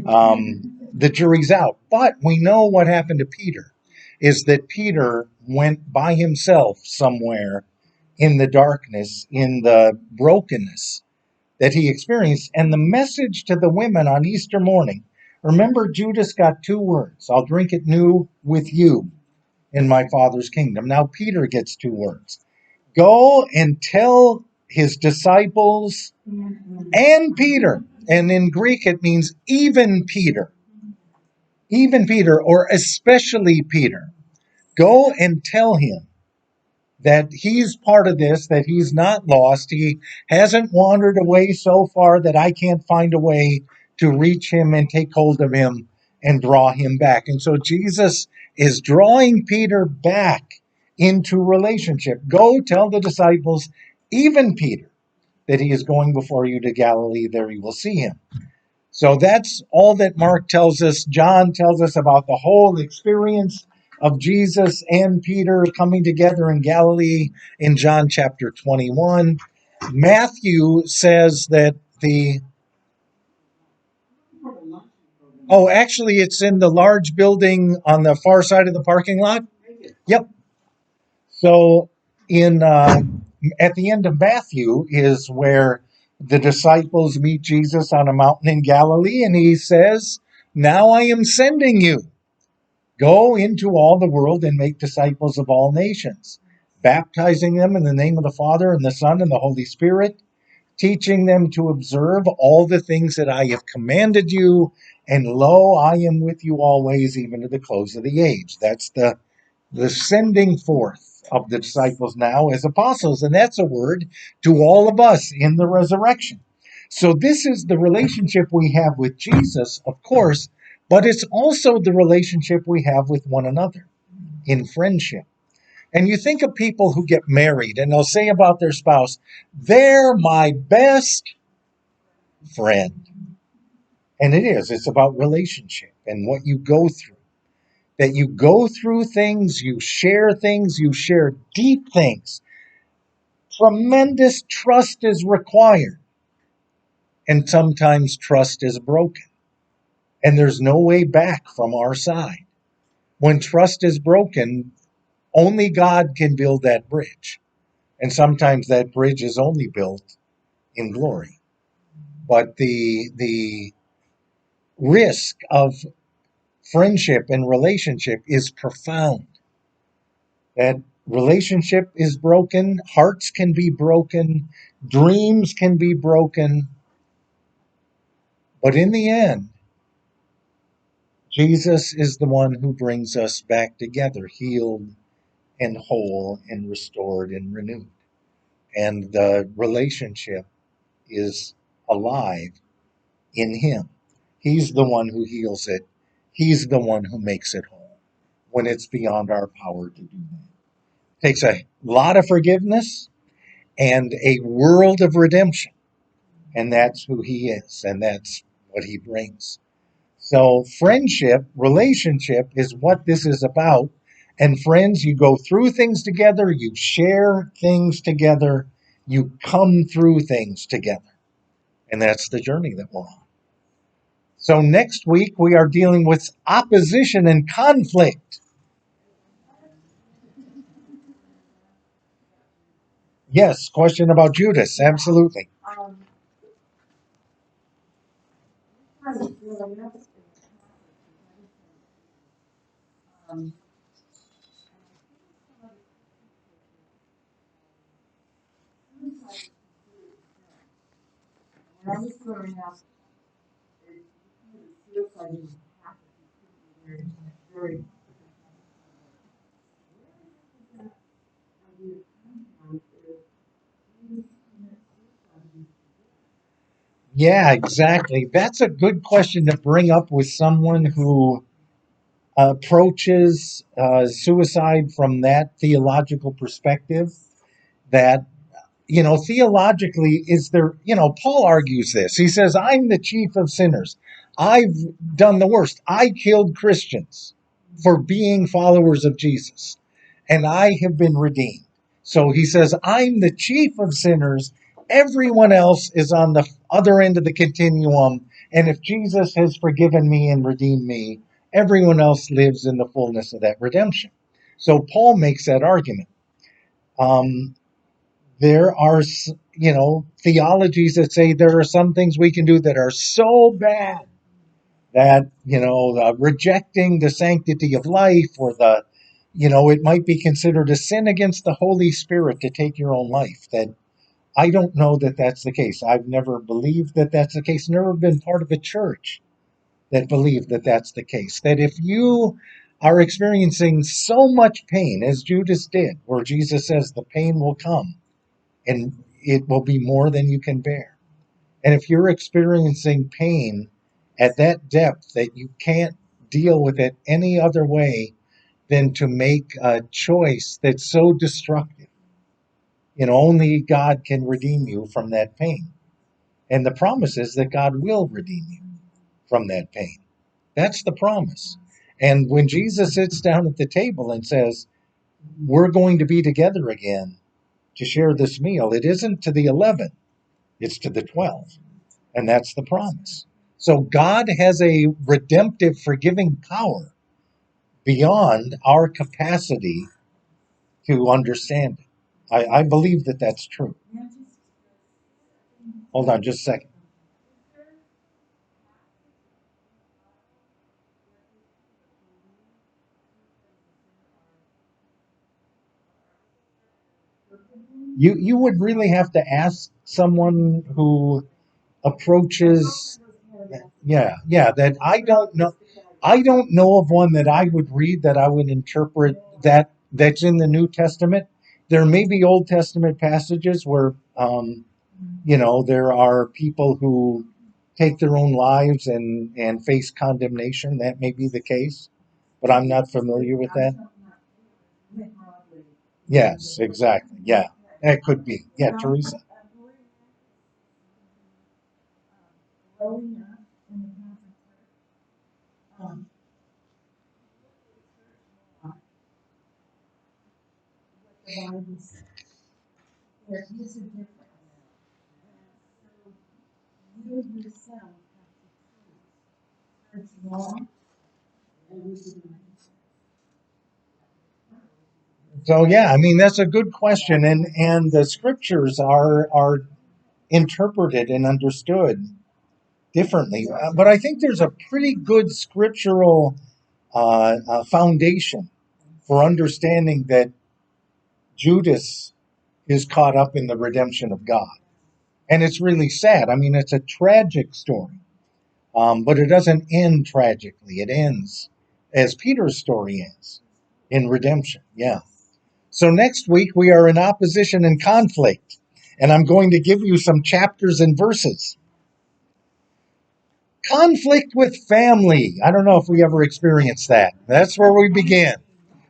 The jury's out. But we know what happened to Peter, is that Peter went by himself somewhere in the darkness, in the brokenness that he experienced. And the message to the women on Easter morning, remember, Judas got 2 words: I'll drink it new with you in my Father's kingdom. Now Peter gets 2 words: go and tell his disciples and Peter. And in Greek it means even Peter. Even Peter, or especially Peter. Go and tell him that he's part of this, that he's not lost. He hasn't wandered away so far that I can't find a way to reach him and take hold of him and draw him back. And so Jesus is drawing Peter back into relationship. Go tell the disciples, even Peter, that he is going before you to Galilee. There you will see him. So that's all that Mark tells us. John tells us about the whole experience of Jesus and Peter coming together in Galilee in John chapter 21. Matthew says that actually it's in the large building on the far side of the parking lot. Yep. So in at the end of Matthew is where the disciples meet Jesus on a mountain in Galilee, and he says, "Now I am sending you. Go into all the world and make disciples of all nations, baptizing them in the name of the Father and the Son and the Holy Spirit, teaching them to observe all the things that I have commanded you, and lo, I am with you always, even to the close of the age." That's the sending forth of the disciples now as apostles. And that's a word to all of us in the resurrection. So this is the relationship we have with Jesus, of course, but it's also the relationship we have with one another in friendship. And you think of people who get married and they'll say about their spouse, they're my best friend. And it's about relationship and what you go through. That you go through things, you share deep things. Tremendous trust is required. And sometimes trust is broken. And there's no way back from our side. When trust is broken, only God can build that bridge. And sometimes that bridge is only built in glory. But the risk of friendship and relationship is profound. That relationship is broken, hearts can be broken, dreams can be broken. But in the end, Jesus is the one who brings us back together, healed and whole and restored and renewed. And the relationship is alive in him. He's the one who heals it. He's the one who makes it whole when it's beyond our power to do that. It takes a lot of forgiveness and a world of redemption. And that's who he is, and that's what he brings. So friendship, relationship is what this is about. And friends, you go through things together, you share things together, you come through things together. And that's the journey that we're on. So next week, we are dealing with opposition and conflict. Yes, question about Judas, absolutely. I was growing up, suicide didn't happen. Very, very. Where does that idea come from? If you commit suicide, Yeah, exactly. That's a good question to bring up with someone who approaches suicide from that theological perspective. That, theologically, is there, Paul argues this. He says, I'm the chief of sinners. I've done the worst. I killed Christians for being followers of Jesus, and I have been redeemed. So he says, I'm the chief of sinners. Everyone else is on the other end of the continuum. And if Jesus has forgiven me and redeemed me, everyone else lives in the fullness of that redemption. So Paul makes that argument. Um, there are, theologies that say there are some things we can do that are so bad that, rejecting the sanctity of life, or it might be considered a sin against the Holy Spirit to take your own life. That I don't know that that's the case. I've never believed that that's the case, never been part of a church that believed that that's the case. That if you are experiencing so much pain, as Judas did, where Jesus says the pain will come, and it will be more than you can bear. And if you're experiencing pain at that depth that you can't deal with it any other way than to make a choice that's so destructive, only God can redeem you from that pain. And the promise is that God will redeem you from that pain. That's the promise. And when Jesus sits down at the table and says, we're going to be together again to share this meal, it isn't to the 11, it's to the 12. And that's the promise. So God has a redemptive, forgiving power beyond our capacity to understand it. I believe that that's true. Hold on just a second. You would really have to ask someone who approaches, yeah, that I don't know of one that I would read that I would interpret that's in the New Testament. There may be Old Testament passages where there are people who take their own lives and face condemnation. That may be the case, but I'm not familiar with that. Yes, exactly. Yeah, that could be. Yeah, Teresa. growing up in the Catholic Church, what the Bible says. There is a difference. So you yourself have to choose church law and religion. So yeah, I mean that's a good question, and the scriptures are interpreted and understood differently. But I think there's a pretty good scriptural foundation for understanding that Judas is caught up in the redemption of God. And it's really sad. I mean, it's a tragic story, but it doesn't end tragically. It ends as Peter's story ends, in redemption. Yeah. So next week we are in opposition and conflict, and I'm going to give you some chapters and verses. Conflict with family. I don't know if we ever experienced that. That's where we begin.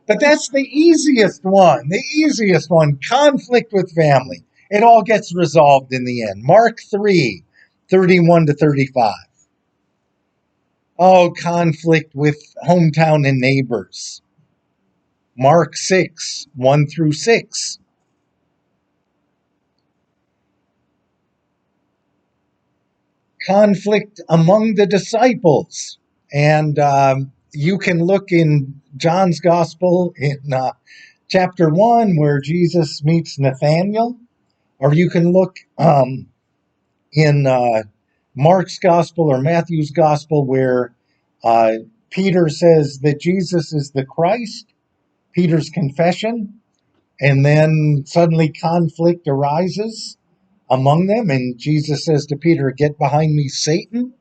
But that's the easiest one. The easiest one. Conflict with family. It all gets resolved in the end. Mark 3:31 to 35. Oh, conflict with hometown and neighbors. Mark 6:1 through 6. Conflict among the disciples. And you can look in John's Gospel in chapter 1 where Jesus meets Nathanael, or you can look in Mark's Gospel or Matthew's Gospel where uh, Peter says that Jesus is the Christ, Peter's confession, and then suddenly conflict arises among them. And Jesus says to Peter, "Get behind me, Satan."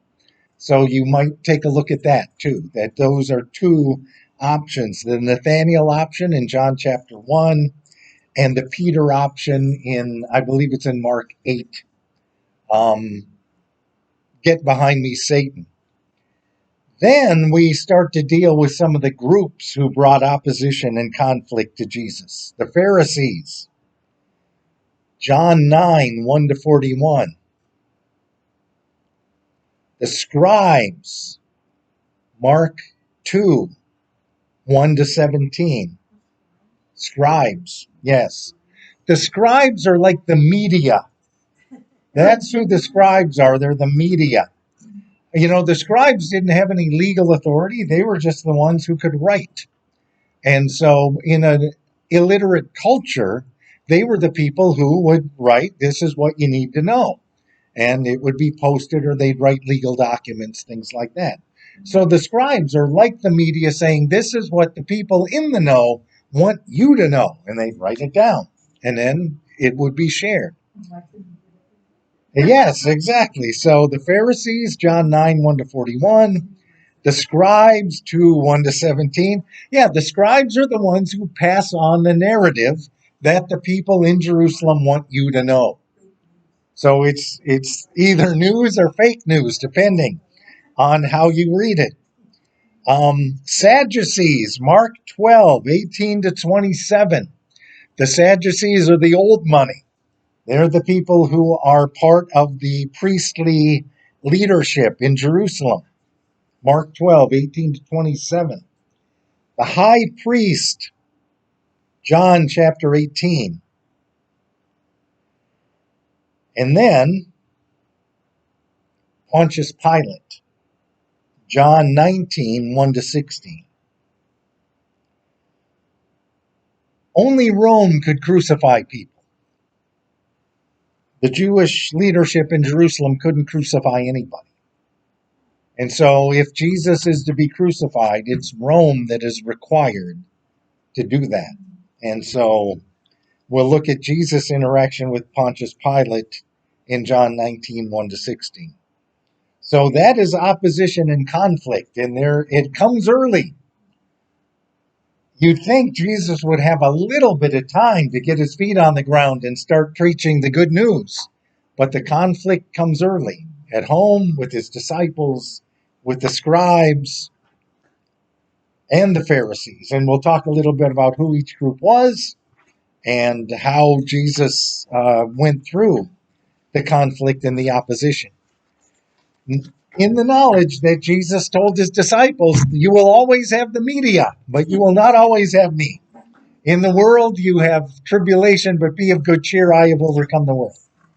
So you might take a look at that too, that those are two options, the Nathaniel option in John chapter 1 and the Peter option in, I believe it's in Mark 8. Get behind me, Satan. Then we start to deal with some of the groups who brought opposition and conflict to Jesus. The Pharisees, John 9, 1 to 41. The Scribes, Mark 2, 1 to 17. Scribes, yes. The scribes are like the media. That's who the scribes are. They're the media. You know, the scribes didn't have any legal authority. They were just the ones who could write. And so in an illiterate culture, they were the people who would write, "This is what you need to know." And it would be posted, or they'd write legal documents, things like that. So the scribes are like the media saying, "This is what the people in the know want you to know." And they'd write it down. And then it would be shared. Yes, exactly. So the Pharisees, John 9, 1 to 41. The Scribes, 2, 1 to 17. Yeah, the scribes are the ones who pass on the narrative that the people in Jerusalem want you to know. So it's either news or fake news, depending on how you read it. Sadducees, Mark 12, 18 to 27. The Sadducees are the old money. They're the people who are part of the priestly leadership in Jerusalem. Mark 12, 18 to 27. The high priest, John chapter 18. And then Pontius Pilate, John 19, 1 to 16. Only Rome could crucify people. The Jewish leadership in Jerusalem couldn't crucify anybody. And so if Jesus is to be crucified, it's Rome that is required to do that. And so we'll look at Jesus' interaction with Pontius Pilate in John 19, 1 to 16. So that is opposition and conflict, and it comes early. You'd think Jesus would have a little bit of time to get his feet on the ground and start preaching the good news. But the conflict comes early, at home, with his disciples, with the scribes, and the Pharisees. And we'll talk a little bit about who each group was and how Jesus went through the conflict and the opposition. In the knowledge that Jesus told his disciples, "You will always have the media, but you will not always have me. In the world you have tribulation, but be of good cheer, I have overcome the world."